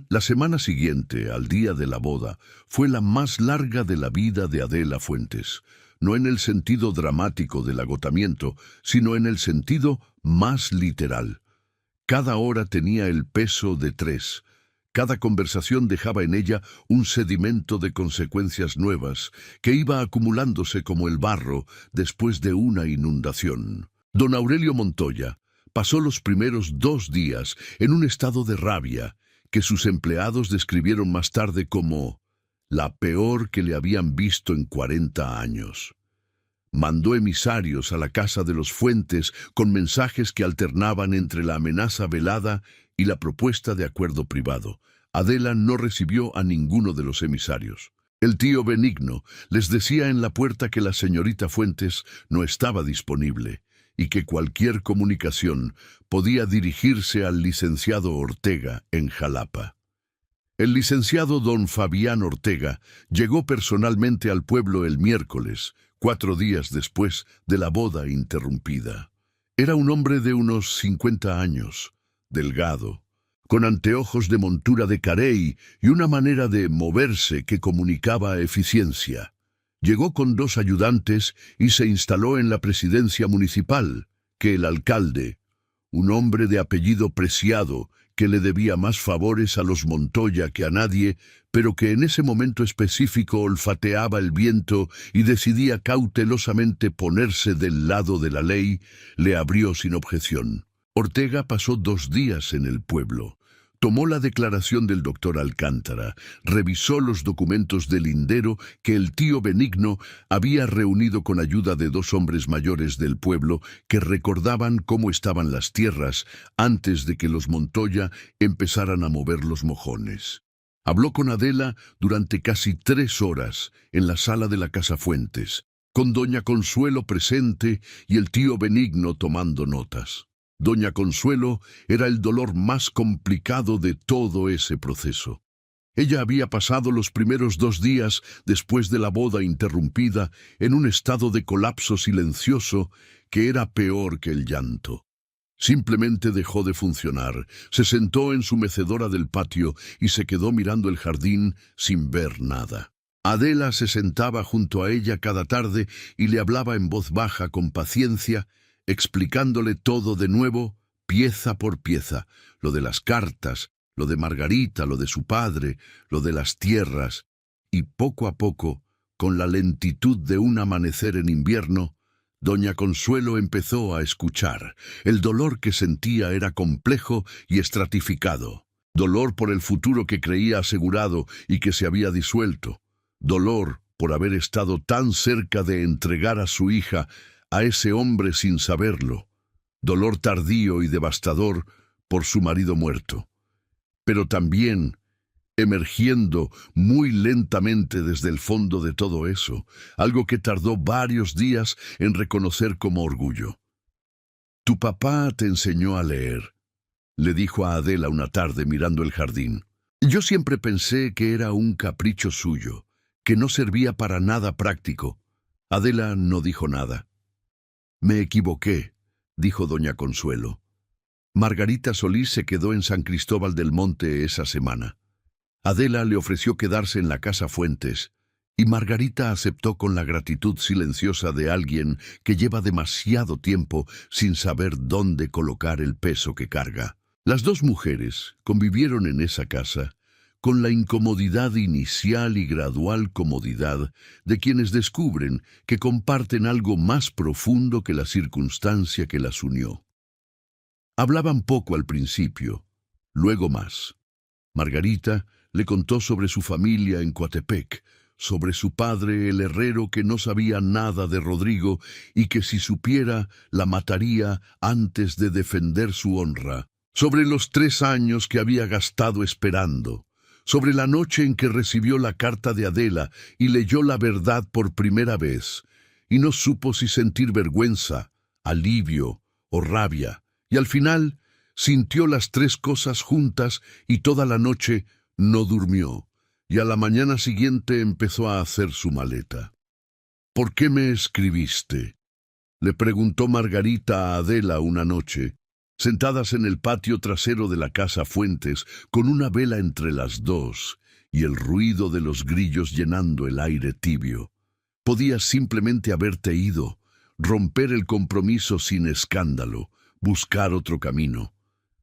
La semana siguiente, al día de la boda, fue la más larga de la vida de Adela Fuentes, no en el sentido dramático del agotamiento, sino en el sentido más literal. Cada hora tenía el peso de 3. Cada conversación dejaba en ella un sedimento de consecuencias nuevas que iba acumulándose como el barro después de una inundación. Don Aurelio Montoya pasó los primeros 2 días en un estado de rabia que sus empleados describieron más tarde como la peor que le habían visto en 40 años. Mandó emisarios a la casa de los Fuentes con mensajes que alternaban entre la amenaza velada y la propuesta de acuerdo privado. Adela no recibió a ninguno de los emisarios. El tío Benigno les decía en la puerta que la señorita Fuentes no estaba disponible y que cualquier comunicación podía dirigirse al licenciado Ortega en Jalapa. El licenciado don Fabián Ortega llegó personalmente al pueblo el miércoles, 4 días después de la boda interrumpida. Era un hombre de unos 50 años, delgado, con anteojos de montura de carey y una manera de moverse que comunicaba eficiencia. Llegó con 2 ayudantes y se instaló en la presidencia municipal, que el alcalde, un hombre de apellido Preciado, que le debía más favores a los Montoya que a nadie, pero que en ese momento específico olfateaba el viento y decidía cautelosamente ponerse del lado de la ley, le abrió sin objeción. Ortega pasó 2 días en el pueblo. Tomó la declaración del doctor Alcántara, revisó los documentos del lindero que el tío Benigno había reunido con ayuda de 2 hombres mayores del pueblo que recordaban cómo estaban las tierras antes de que los Montoya empezaran a mover los mojones. Habló con Adela durante casi 3 horas en la sala de la Casa Fuentes, con doña Consuelo presente y el tío Benigno tomando notas. Doña Consuelo era el dolor más complicado de todo ese proceso. Ella había pasado los primeros 2 días después de la boda interrumpida en un estado de colapso silencioso que era peor que el llanto. Simplemente dejó de funcionar, se sentó en su mecedora del patio y se quedó mirando el jardín sin ver nada. Adela se sentaba junto a ella cada tarde y le hablaba en voz baja con paciencia, explicándole todo de nuevo, pieza por pieza, lo de las cartas, lo de Margarita, lo de su padre, lo de las tierras, y poco a poco, con la lentitud de un amanecer en invierno, doña Consuelo empezó a escuchar. El dolor que sentía era complejo y estratificado. Dolor por el futuro que creía asegurado y que se había disuelto. Dolor por haber estado tan cerca de entregar a su hija a ese hombre sin saberlo. Dolor tardío y devastador por su marido muerto. Pero también, emergiendo muy lentamente desde el fondo de todo eso, algo que tardó varios días en reconocer como orgullo. «Tu papá te enseñó a leer», le dijo a Adela una tarde mirando el jardín. «Yo siempre pensé que era un capricho suyo, que no servía para nada práctico». Adela no dijo nada. «Me equivoqué», dijo doña Consuelo. Margarita Solís se quedó en San Cristóbal del Monte esa semana. Adela le ofreció quedarse en la Casa Fuentes, y Margarita aceptó con la gratitud silenciosa de alguien que lleva demasiado tiempo sin saber dónde colocar el peso que carga. Las 2 mujeres convivieron en esa casa, con la incomodidad inicial y gradual comodidad de quienes descubren que comparten algo más profundo que la circunstancia que las unió. Hablaban poco al principio, luego más. Margarita le contó sobre su familia en Coatepec, sobre su padre el herrero que no sabía nada de Rodrigo y que si supiera la mataría antes de defender su honra, sobre los 3 años que había gastado esperando, sobre la noche en que recibió la carta de Adela y leyó la verdad por primera vez, y no supo si sentir vergüenza, alivio o rabia, y al final sintió las 3 cosas juntas y toda la noche no durmió, y a la mañana siguiente empezó a hacer su maleta. «¿Por qué me escribiste?», le preguntó Margarita a Adela una noche, sentadas en el patio trasero de la casa Fuentes, con una vela entre las dos y el ruido de los grillos llenando el aire tibio. Podías simplemente haberte ido, romper el compromiso sin escándalo, buscar otro camino.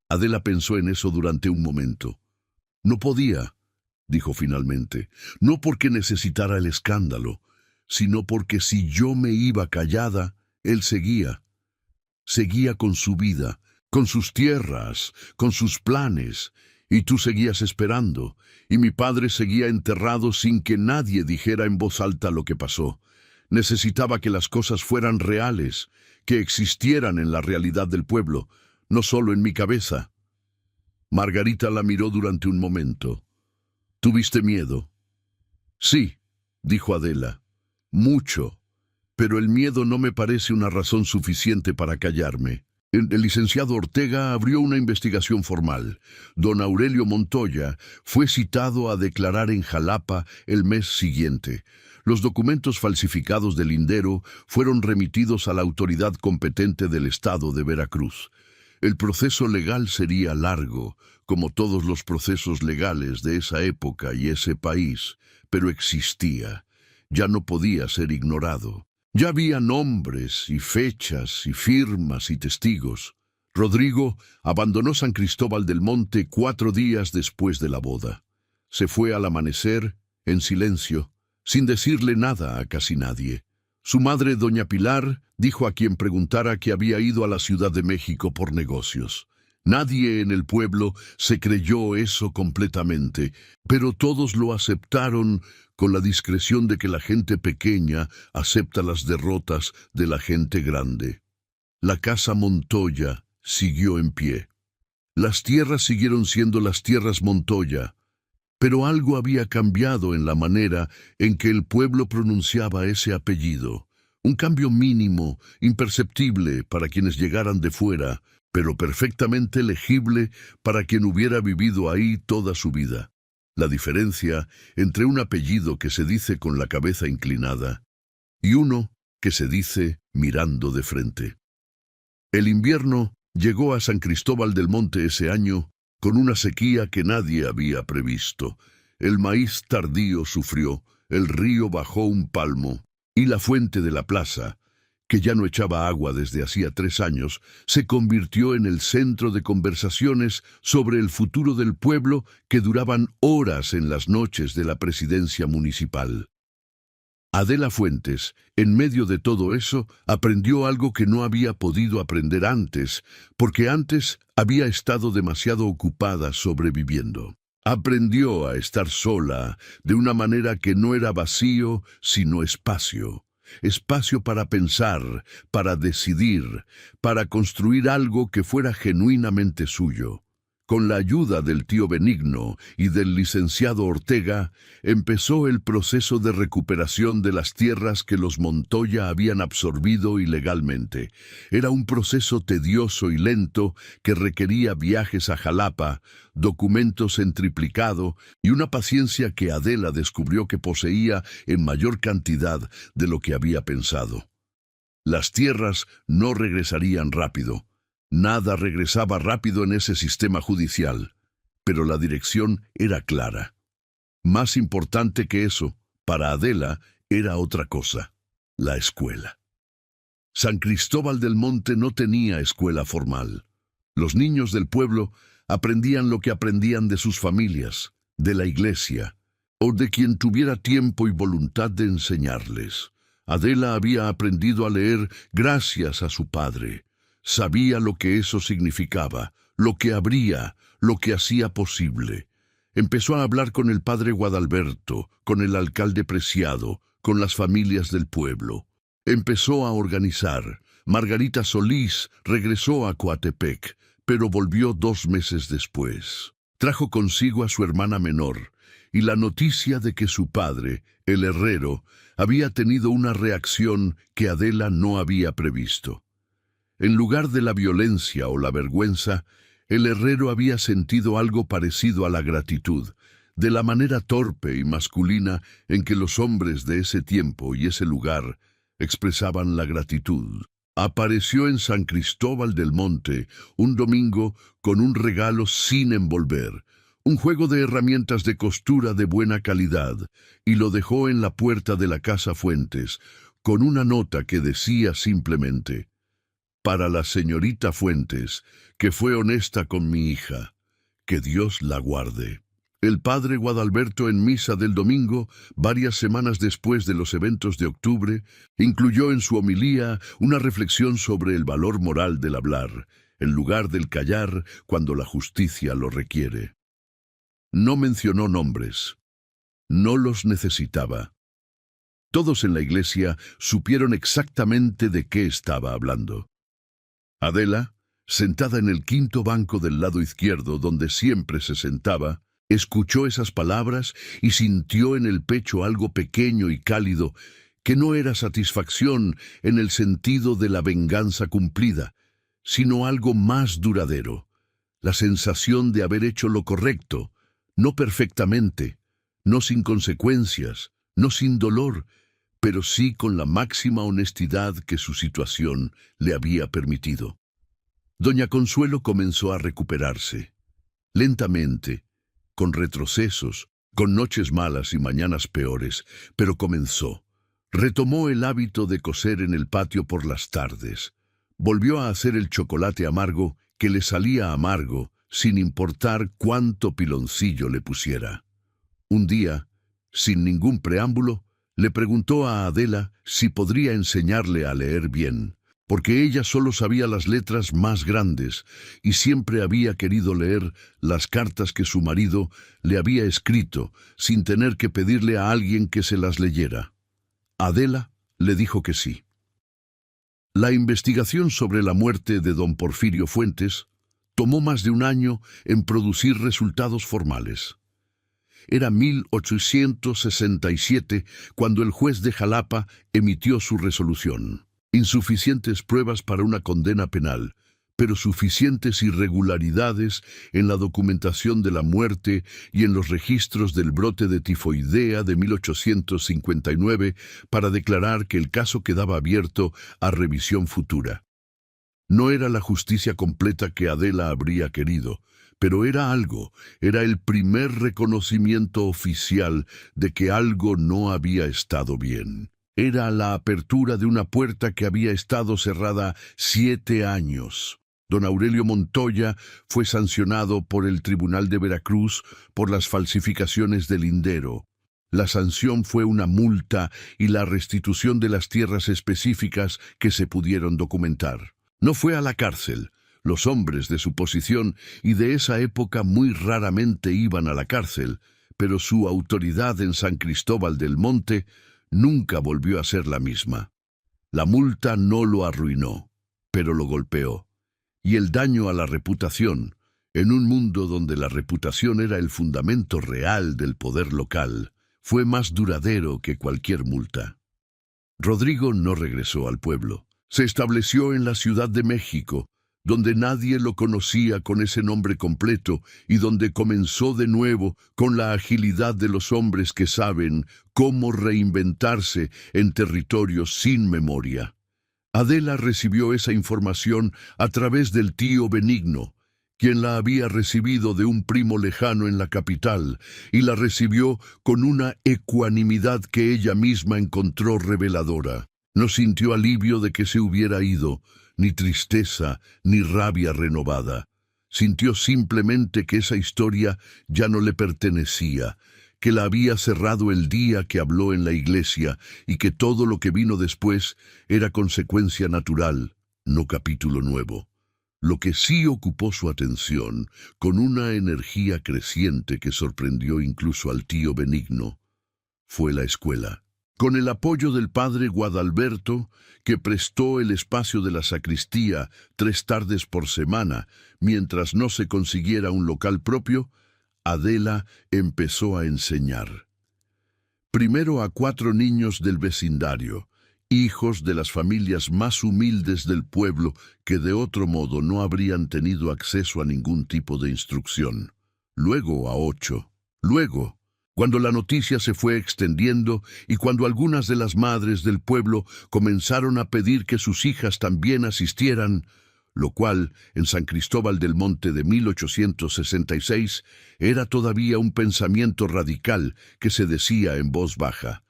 Adela pensó en eso durante un momento. «No podía», dijo finalmente, «no porque necesitara el escándalo, sino porque si yo me iba callada, él seguía. Seguía con su vida, con sus tierras, con sus planes, y tú seguías esperando, y mi padre seguía enterrado sin que nadie dijera en voz alta lo que pasó. Necesitaba que las cosas fueran reales, que existieran en la realidad del pueblo, no solo en mi cabeza». Margarita la miró durante un momento. «¿Tuviste miedo?». «Sí», dijo Adela, «mucho, pero el miedo no me parece una razón suficiente para callarme». El licenciado Ortega abrió una investigación formal. Don Aurelio Montoya fue citado a declarar en Jalapa el mes siguiente. Los documentos falsificados del Lindero fueron remitidos a la autoridad competente del estado de Veracruz. El proceso legal sería largo, como todos los procesos legales de esa época y ese país, pero existía. Ya no podía ser ignorado. Ya había nombres y fechas y firmas y testigos. Rodrigo abandonó San Cristóbal del Monte 4 días después de la boda. Se fue al amanecer, en silencio, sin decirle nada a casi nadie. Su madre, doña Pilar, dijo a quien preguntara que había ido a la Ciudad de México por negocios. Nadie en el pueblo se creyó eso completamente, pero todos lo aceptaron con la discreción de que la gente pequeña acepta las derrotas de la gente grande. La casa Montoya siguió en pie. Las tierras siguieron siendo las tierras Montoya, pero algo había cambiado en la manera en que el pueblo pronunciaba ese apellido. Un cambio mínimo, imperceptible para quienes llegaran de fuera, pero perfectamente legible para quien hubiera vivido ahí toda su vida. La diferencia entre un apellido que se dice con la cabeza inclinada y uno que se dice mirando de frente. El invierno llegó a San Cristóbal del Monte ese año con una sequía que nadie había previsto. El maíz tardío sufrió, el río bajó un palmo, y la fuente de la plaza, que ya no echaba agua desde hacía 3 años, se convirtió en el centro de conversaciones sobre el futuro del pueblo que duraban horas en las noches de la presidencia municipal. Adela Fuentes, en medio de todo eso, aprendió algo que no había podido aprender antes, porque antes había estado demasiado ocupada sobreviviendo. Aprendió a estar sola de una manera que no era vacío, sino espacio. Espacio para pensar, para decidir, para construir algo que fuera genuinamente suyo. Con la ayuda del tío Benigno y del licenciado Ortega, empezó el proceso de recuperación de las tierras que los Montoya habían absorbido ilegalmente. Era un proceso tedioso y lento que requería viajes a Jalapa, documentos en triplicado y una paciencia que Adela descubrió que poseía en mayor cantidad de lo que había pensado. Las tierras no regresarían rápido. Nada regresaba rápido en ese sistema judicial, pero la dirección era clara. Más importante que eso, para Adela, era otra cosa: la escuela. San Cristóbal del Monte no tenía escuela formal. Los niños del pueblo aprendían lo que aprendían de sus familias, de la iglesia, o de quien tuviera tiempo y voluntad de enseñarles. Adela había aprendido a leer gracias a su padre. Sabía lo que eso significaba, lo que habría, lo que hacía posible. Empezó a hablar con el padre Guadalberto, con el alcalde Preciado, con las familias del pueblo. Empezó a organizar. Margarita Solís regresó a Coatepec, pero volvió 2 meses después. Trajo consigo a su hermana menor, y la noticia de que su padre, el herrero, había tenido una reacción que Adela no había previsto. En lugar de la violencia o la vergüenza, el herrero había sentido algo parecido a la gratitud, de la manera torpe y masculina en que los hombres de ese tiempo y ese lugar expresaban la gratitud. Apareció en San Cristóbal del Monte un domingo con un regalo sin envolver, un juego de herramientas de costura de buena calidad, y lo dejó en la puerta de la Casa Fuentes, con una nota que decía simplemente: «Para la señorita Fuentes, que fue honesta con mi hija, que Dios la guarde». El padre Guadalberto, en misa del domingo, varias semanas después de los eventos de octubre, incluyó en su homilía una reflexión sobre el valor moral del hablar, en lugar del callar cuando la justicia lo requiere. No mencionó nombres. No los necesitaba. Todos en la iglesia supieron exactamente de qué estaba hablando. Adela, sentada en el quinto banco del lado izquierdo donde siempre se sentaba, escuchó esas palabras y sintió en el pecho algo pequeño y cálido que no era satisfacción en el sentido de la venganza cumplida, sino algo más duradero, la sensación de haber hecho lo correcto, no perfectamente, no sin consecuencias, no sin dolor, pero sí con la máxima honestidad que su situación le había permitido. Doña Consuelo comenzó a recuperarse, lentamente, con retrocesos, con noches malas y mañanas peores, pero comenzó. Retomó el hábito de coser en el patio por las tardes. Volvió a hacer el chocolate amargo que le salía amargo, sin importar cuánto piloncillo le pusiera. Un día, sin ningún preámbulo, le preguntó a Adela si podría enseñarle a leer bien, porque ella solo sabía las letras más grandes y siempre había querido leer las cartas que su marido le había escrito sin tener que pedirle a alguien que se las leyera. Adela le dijo que sí. La investigación sobre la muerte de don Porfirio Fuentes tomó más de un año en producir resultados formales. Era 1867 cuando el juez de Jalapa emitió su resolución. Insuficientes pruebas para una condena penal, pero suficientes irregularidades en la documentación de la muerte y en los registros del brote de tifoidea de 1859 para declarar que el caso quedaba abierto a revisión futura. No era la justicia completa que Adela habría querido, pero era algo, era el primer reconocimiento oficial de que algo no había estado bien. Era la apertura de una puerta que había estado cerrada 7 años. Don Aurelio Montoya fue sancionado por el Tribunal de Veracruz por las falsificaciones del lindero. La sanción fue una multa y la restitución de las tierras específicas que se pudieron documentar. No fue a la cárcel. Los hombres de su posición y de esa época muy raramente iban a la cárcel, pero su autoridad en San Cristóbal del Monte nunca volvió a ser la misma. La multa no lo arruinó, pero lo golpeó. Y el daño a la reputación, en un mundo donde la reputación era el fundamento real del poder local, fue más duradero que cualquier multa. Rodrigo no regresó al pueblo. Se estableció en la Ciudad de México, donde nadie lo conocía con ese nombre completo y donde comenzó de nuevo con la agilidad de los hombres que saben cómo reinventarse en territorios sin memoria. Adela recibió esa información a través del tío Benigno, quien la había recibido de un primo lejano en la capital, y la recibió con una ecuanimidad que ella misma encontró reveladora. No sintió alivio de que se hubiera ido, ni tristeza, ni rabia renovada. Sintió simplemente que esa historia ya no le pertenecía, que la había cerrado el día que habló en la iglesia y que todo lo que vino después era consecuencia natural, no capítulo nuevo. Lo que sí ocupó su atención, con una energía creciente que sorprendió incluso al tío Benigno, fue la escuela. Con el apoyo del padre Guadalberto, que prestó el espacio de la sacristía 3 tardes por semana, mientras no se consiguiera un local propio, Adela empezó a enseñar. Primero a 4 niños del vecindario, hijos de las familias más humildes del pueblo que de otro modo no habrían tenido acceso a ningún tipo de instrucción. Luego a 8. Luego, cuando la noticia se fue extendiendo y cuando algunas de las madres del pueblo comenzaron a pedir que sus hijas también asistieran, lo cual, en San Cristóbal del Monte de 1866, era todavía un pensamiento radical que se decía en voz baja.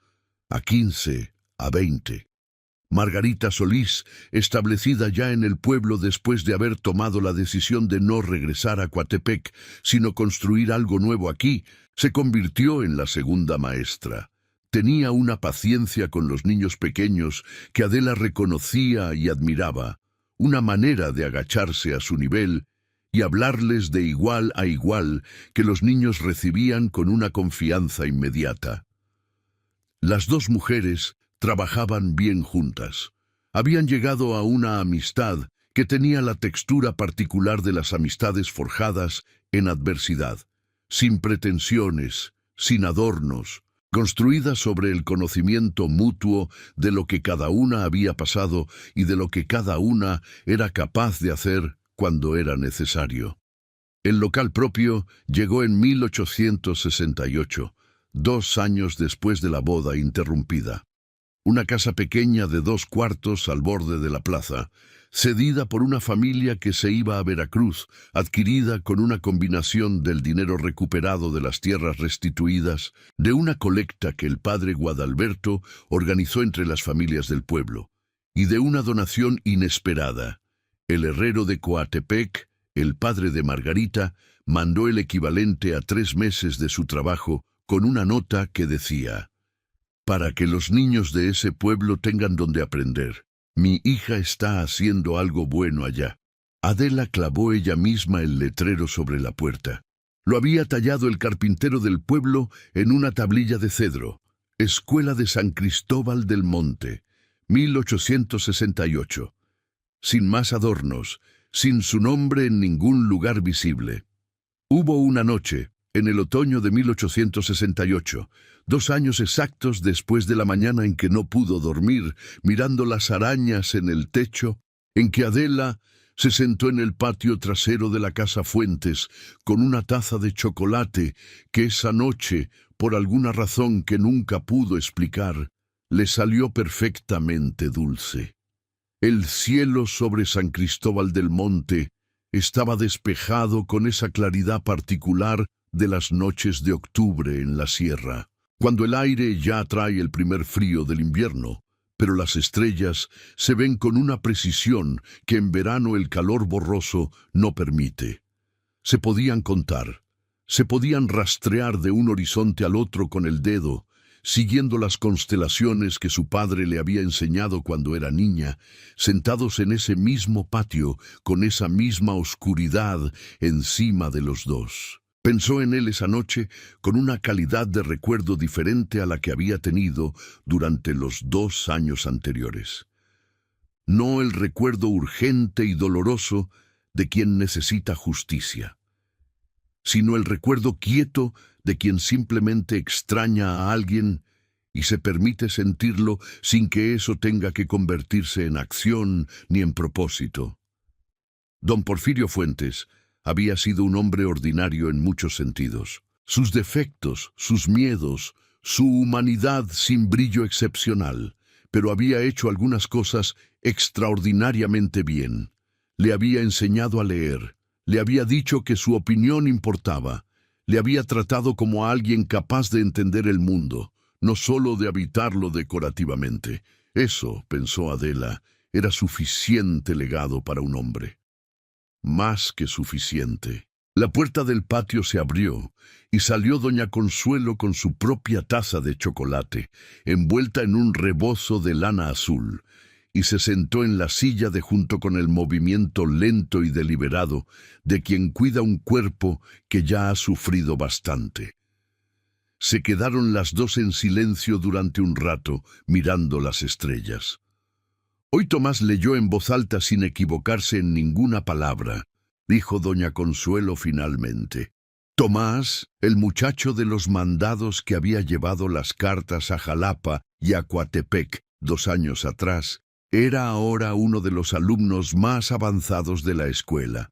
A 15, a 20. Margarita Solís, establecida ya en el pueblo después de haber tomado la decisión de no regresar a Coatepec, sino construir algo nuevo aquí, se convirtió en la segunda maestra. Tenía una paciencia con los niños pequeños que Adela reconocía y admiraba, una manera de agacharse a su nivel y hablarles de igual a igual que los niños recibían con una confianza inmediata. Las dos mujeres trabajaban bien juntas. Habían llegado a una amistad que tenía la textura particular de las amistades forjadas en adversidad, sin pretensiones, sin adornos, construidas sobre el conocimiento mutuo de lo que cada una había pasado y de lo que cada una era capaz de hacer cuando era necesario. El local propio llegó en 1868, 2 años después de la boda interrumpida. Una casa pequeña de 2 cuartos al borde de la plaza, cedida por una familia que se iba a Veracruz, adquirida con una combinación del dinero recuperado de las tierras restituidas, de una colecta que el padre Guadalberto organizó entre las familias del pueblo, y de una donación inesperada. El herrero de Coatepec, el padre de Margarita, mandó el equivalente a 3 meses de su trabajo con una nota que decía: para que los niños de ese pueblo tengan donde aprender. Mi hija está haciendo algo bueno allá. Adela clavó ella misma el letrero sobre la puerta. Lo había tallado el carpintero del pueblo en una tablilla de cedro. Escuela de San Cristóbal del Monte, 1868. Sin más adornos, sin su nombre en ningún lugar visible. Hubo una noche, en el otoño de 1868, 2 años exactos después de la mañana en que no pudo dormir, mirando las arañas en el techo, en que Adela se sentó en el patio trasero de la casa Fuentes con una taza de chocolate que esa noche, por alguna razón que nunca pudo explicar, le salió perfectamente dulce. El cielo sobre San Cristóbal del Monte estaba despejado con esa claridad particular de las noches de octubre en la sierra, cuando el aire ya trae el primer frío del invierno, pero las estrellas se ven con una precisión que en verano el calor borroso no permite. Se podían contar, se podían rastrear de un horizonte al otro con el dedo, siguiendo las constelaciones que su padre le había enseñado cuando era niña, sentados en ese mismo patio, con esa misma oscuridad encima de los dos. Pensó en él esa noche con una calidad de recuerdo diferente a la que había tenido durante los 2 años anteriores. No el recuerdo urgente y doloroso de quien necesita justicia, sino el recuerdo quieto de quien simplemente extraña a alguien y se permite sentirlo sin que eso tenga que convertirse en acción ni en propósito. Don Porfirio Fuentes había sido un hombre ordinario en muchos sentidos. Sus defectos, sus miedos, su humanidad sin brillo excepcional, pero había hecho algunas cosas extraordinariamente bien. Le había enseñado a leer, le había dicho que su opinión importaba, le había tratado como a alguien capaz de entender el mundo, no solo de habitarlo decorativamente. Eso, pensó Adela, era suficiente legado para un hombre. más que suficiente. La puerta del patio se abrió y salió doña Consuelo con su propia taza de chocolate, envuelta en un rebozo de lana azul, y se sentó en la silla de junto con el movimiento lento y deliberado de quien cuida un cuerpo que ya ha sufrido bastante. Se quedaron las dos en silencio durante un rato, mirando las estrellas. Hoy Tomás leyó en voz alta sin equivocarse en ninguna palabra. Dijo doña Consuelo finalmente. Tomás, el muchacho de los mandados que había llevado las cartas a Jalapa y a Coatepec 2 años atrás, era ahora uno de los alumnos más avanzados de la escuela.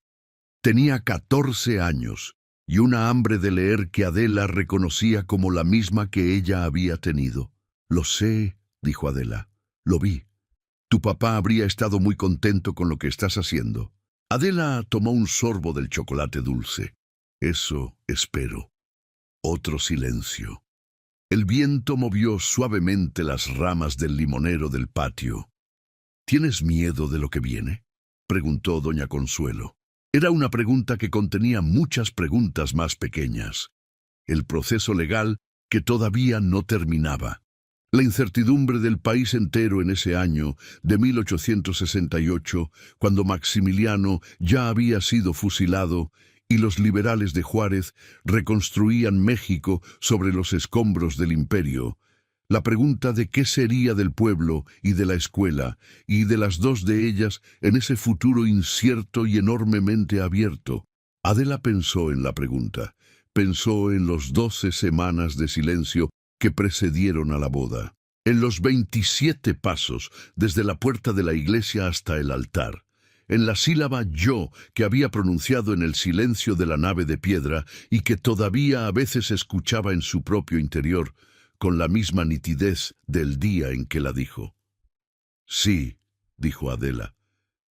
Tenía 14 años y una hambre de leer que Adela reconocía como la misma que ella había tenido. «Lo sé», dijo Adela. «Lo vi. Tu papá habría estado muy contento con lo que estás haciendo». Adela tomó un sorbo del chocolate dulce. «Eso espero». Otro silencio. El viento movió suavemente las ramas del limonero del patio. «¿Tienes miedo de lo que viene?», preguntó doña Consuelo. Era una pregunta que contenía muchas preguntas más pequeñas. El proceso legal que todavía no terminaba. La incertidumbre del país entero en ese año de 1868, cuando Maximiliano ya había sido fusilado y los liberales de Juárez reconstruían México sobre los escombros del imperio. La pregunta de qué sería del pueblo y de la escuela, y de las dos de ellas en ese futuro incierto y enormemente abierto. Adela pensó en la pregunta, pensó en los 12 semanas de silencio que precedieron a la boda, en los 27 pasos desde la puerta de la iglesia hasta el altar, en la sílaba yo que había pronunciado en el silencio de la nave de piedra y que todavía a veces escuchaba en su propio interior, con la misma nitidez del día en que la dijo. «Sí», dijo Adela,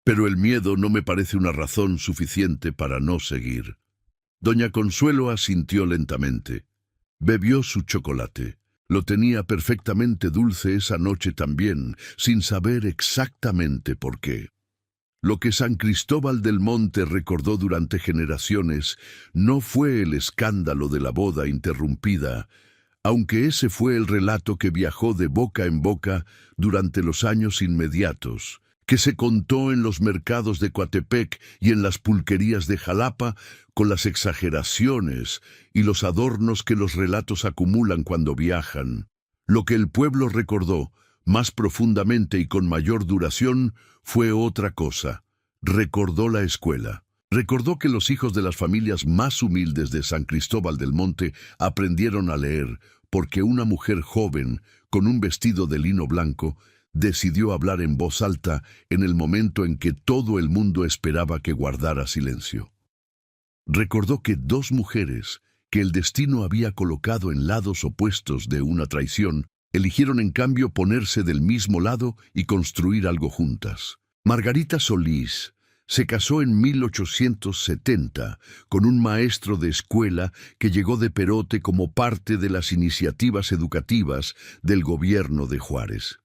«pero el miedo no me parece una razón suficiente para no seguir». Doña Consuelo asintió lentamente. Bebió su chocolate. Lo tenía perfectamente dulce esa noche también, sin saber exactamente por qué. Lo que San Cristóbal del Monte recordó durante generaciones no fue el escándalo de la boda interrumpida, aunque ese fue el relato que viajó de boca en boca durante los años inmediatos, que se contó en los mercados de Coatepec y en las pulquerías de Jalapa, con las exageraciones y los adornos que los relatos acumulan cuando viajan. Lo que el pueblo recordó, más profundamente y con mayor duración, fue otra cosa. Recordó la escuela. Recordó que los hijos de las familias más humildes de San Cristóbal del Monte aprendieron a leer porque una mujer joven, con un vestido de lino blanco, decidió hablar en voz alta en el momento en que todo el mundo esperaba que guardara silencio. Recordó que 2 mujeres, que el destino había colocado en lados opuestos de una traición, eligieron en cambio ponerse del mismo lado y construir algo juntas. Margarita Solís se casó en 1870 con un maestro de escuela que llegó de Perote como parte de las iniciativas educativas del gobierno de Juárez.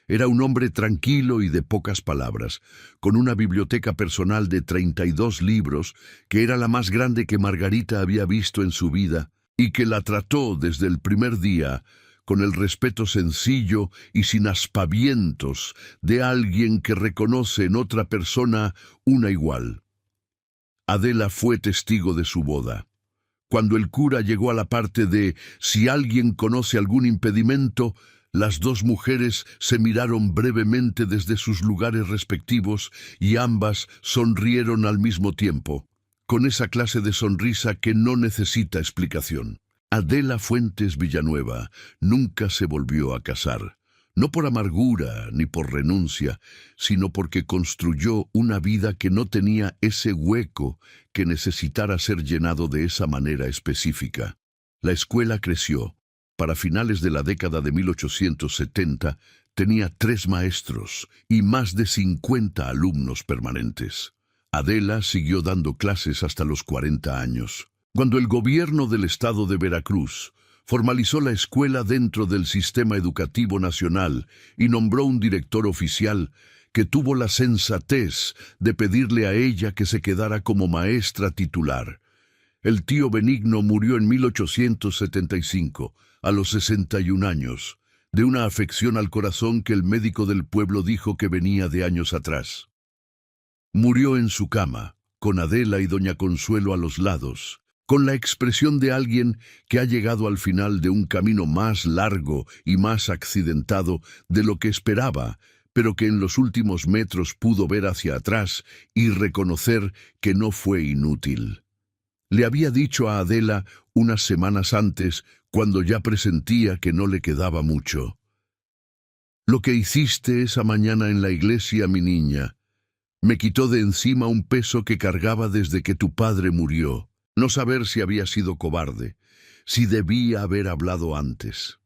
Era un hombre tranquilo y de pocas palabras, con una biblioteca personal de 32 libros, que era la más grande que Margarita había visto en su vida, y que la trató desde el primer día con el respeto sencillo y sin aspavientos de alguien que reconoce en otra persona una igual. Adela fue testigo de su boda. Cuando el cura llegó a la parte de «si alguien conoce algún impedimento», las 2 mujeres se miraron brevemente desde sus lugares respectivos y ambas sonrieron al mismo tiempo, con esa clase de sonrisa que no necesita explicación. Adela Fuentes Villanueva nunca se volvió a casar, no por amargura ni por renuncia, sino porque construyó una vida que no tenía ese hueco que necesitara ser llenado de esa manera específica. La escuela creció. Para finales de la década de 1870, tenía 3 maestros y más de 50 alumnos permanentes. Adela siguió dando clases hasta los 40 años. Cuando el gobierno del estado de Veracruz formalizó la escuela dentro del sistema educativo nacional y nombró un director oficial, que tuvo la sensatez de pedirle a ella que se quedara como maestra titular. El tío Benigno murió en 1875, a los 61 años, de una afección al corazón que el médico del pueblo dijo que venía de años atrás. Murió en su cama, con Adela y doña Consuelo a los lados, con la expresión de alguien que ha llegado al final de un camino más largo y más accidentado de lo que esperaba, pero que en los últimos metros pudo ver hacia atrás y reconocer que no fue inútil. Le había dicho a Adela unas semanas antes, cuando ya presentía que no le quedaba mucho: «Lo que hiciste esa mañana en la iglesia, mi niña, me quitó de encima un peso que cargaba desde que tu padre murió. No saber si había sido cobarde, si debía haber hablado antes».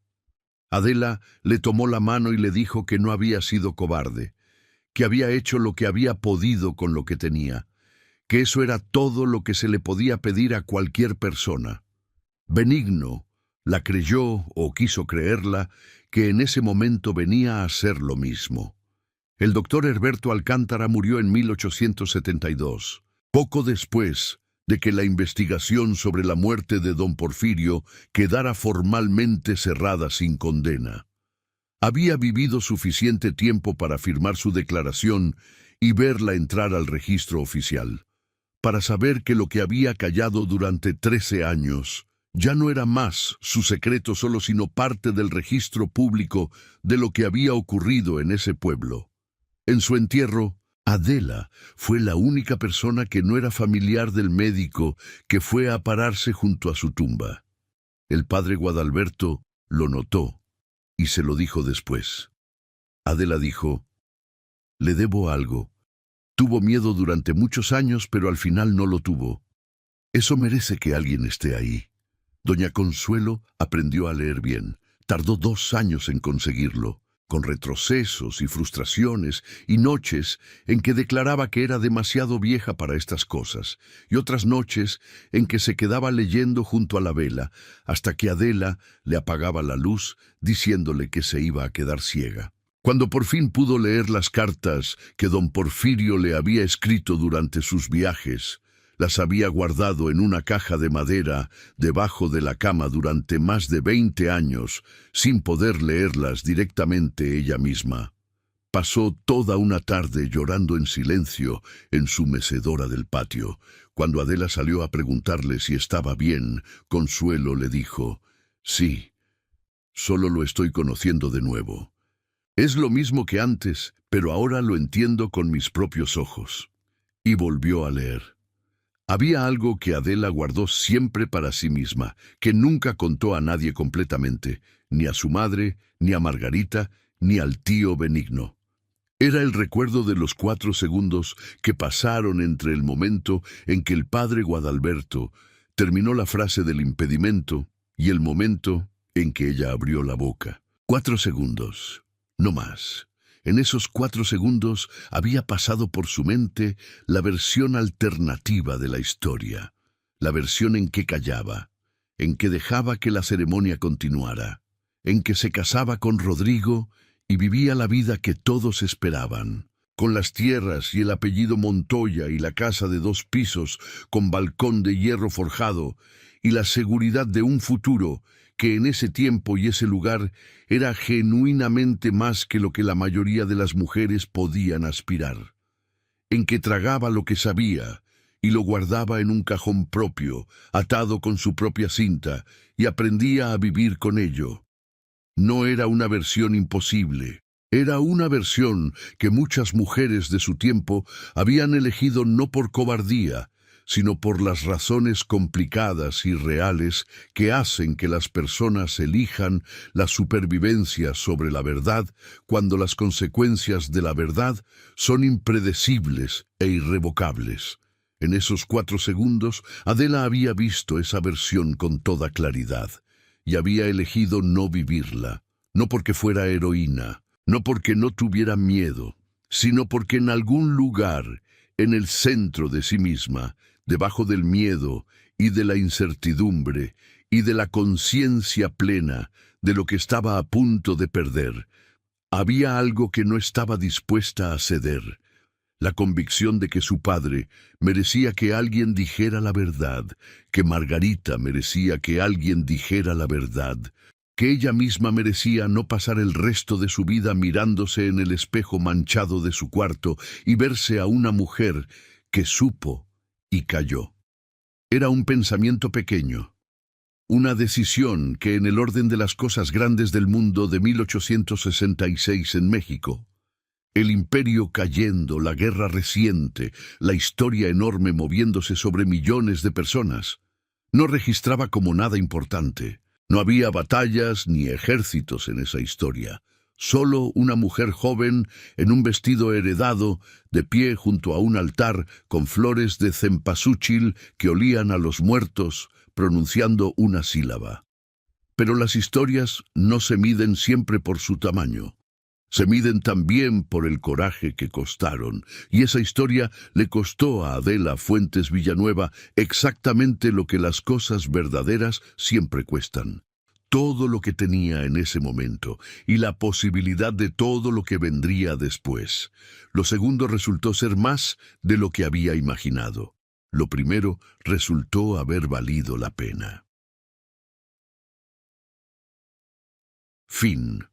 Adela le tomó la mano y le dijo que no había sido cobarde, que había hecho lo que había podido con lo que tenía, que eso era todo lo que se le podía pedir a cualquier persona. Benigno la creyó, o quiso creerla, que en ese momento venía a ser lo mismo. El doctor Herberto Alcántara murió en 1872, poco después de que la investigación sobre la muerte de don Porfirio quedara formalmente cerrada sin condena. Había vivido suficiente tiempo para firmar su declaración y verla entrar al registro oficial, para saber que lo que había callado durante 13 años ya no era más su secreto solo, sino parte del registro público de lo que había ocurrido en ese pueblo. En su entierro, Adela fue la única persona que no era familiar del médico que fue a pararse junto a su tumba. El padre Guadalberto lo notó y se lo dijo después. Adela dijo: «Le debo algo. Tuvo miedo durante muchos años, pero al final no lo tuvo. Eso merece que alguien esté ahí». Doña Consuelo aprendió a leer bien. Tardó 2 años en conseguirlo, con retrocesos y frustraciones y noches en que declaraba que era demasiado vieja para estas cosas, y otras noches en que se quedaba leyendo junto a la vela, hasta que Adela le apagaba la luz, diciéndole que se iba a quedar ciega. Cuando por fin pudo leer las cartas que don Porfirio le había escrito durante sus viajes, las había guardado en una caja de madera debajo de la cama durante más de 20 años, sin poder leerlas directamente ella misma. Pasó toda una tarde llorando en silencio en su mecedora del patio. Cuando Adela salió a preguntarle si estaba bien, Consuelo le dijo: «Sí, solo lo estoy conociendo de nuevo. Es lo mismo que antes, pero ahora lo entiendo con mis propios ojos». Y volvió a leer. Había algo que Adela guardó siempre para sí misma, que nunca contó a nadie completamente, ni a su madre, ni a Margarita, ni al tío Benigno. Era el recuerdo de los 4 segundos que pasaron entre el momento en que el padre Guadalberto terminó la frase del impedimento y el momento en que ella abrió la boca. 4 segundos, no más. En esos 4 segundos había pasado por su mente la versión alternativa de la historia, la versión en que callaba, en que dejaba que la ceremonia continuara, en que se casaba con Rodrigo y vivía la vida que todos esperaban, con las tierras y el apellido Montoya y la casa de 2 pisos con balcón de hierro forjado y la seguridad de un futuro que en ese tiempo y ese lugar era genuinamente más que lo que la mayoría de las mujeres podían aspirar, en que tragaba lo que sabía y lo guardaba en un cajón propio, atado con su propia cinta, y aprendía a vivir con ello. No era una versión imposible, era una versión que muchas mujeres de su tiempo habían elegido no por cobardía, sino por las razones complicadas y reales que hacen que las personas elijan la supervivencia sobre la verdad cuando las consecuencias de la verdad son impredecibles e irrevocables. En esos 4 segundos, Adela había visto esa versión con toda claridad y había elegido no vivirla, no porque fuera heroína, no porque no tuviera miedo, sino porque en algún lugar, en el centro de sí misma, debajo del miedo y de la incertidumbre y de la conciencia plena de lo que estaba a punto de perder, Había algo que no estaba dispuesta a ceder, la convicción de que su padre merecía que alguien dijera la verdad, que Margarita merecía que alguien dijera la verdad, que ella misma merecía no pasar el resto de su vida mirándose en el espejo manchado de su cuarto y verse a una mujer que supo y calló. Era un pensamiento pequeño, una decisión que en el orden de las cosas grandes del mundo de 1866 en México, el imperio cayendo, la guerra reciente, la historia enorme moviéndose sobre millones de personas, no registraba como nada importante. No había batallas ni ejércitos en esa historia. Solo una mujer joven en un vestido heredado, de pie junto a un altar con flores de cempasúchil que olían a los muertos, pronunciando una sílaba. Pero las historias no se miden siempre por su tamaño. Se miden también por el coraje que costaron, y esa historia le costó a Adela Fuentes Villanueva exactamente lo que las cosas verdaderas siempre cuestan. Todo lo que tenía en ese momento, y la posibilidad de todo lo que vendría después. Lo segundo resultó ser más de lo que había imaginado. Lo primero resultó haber valido la pena. Fin.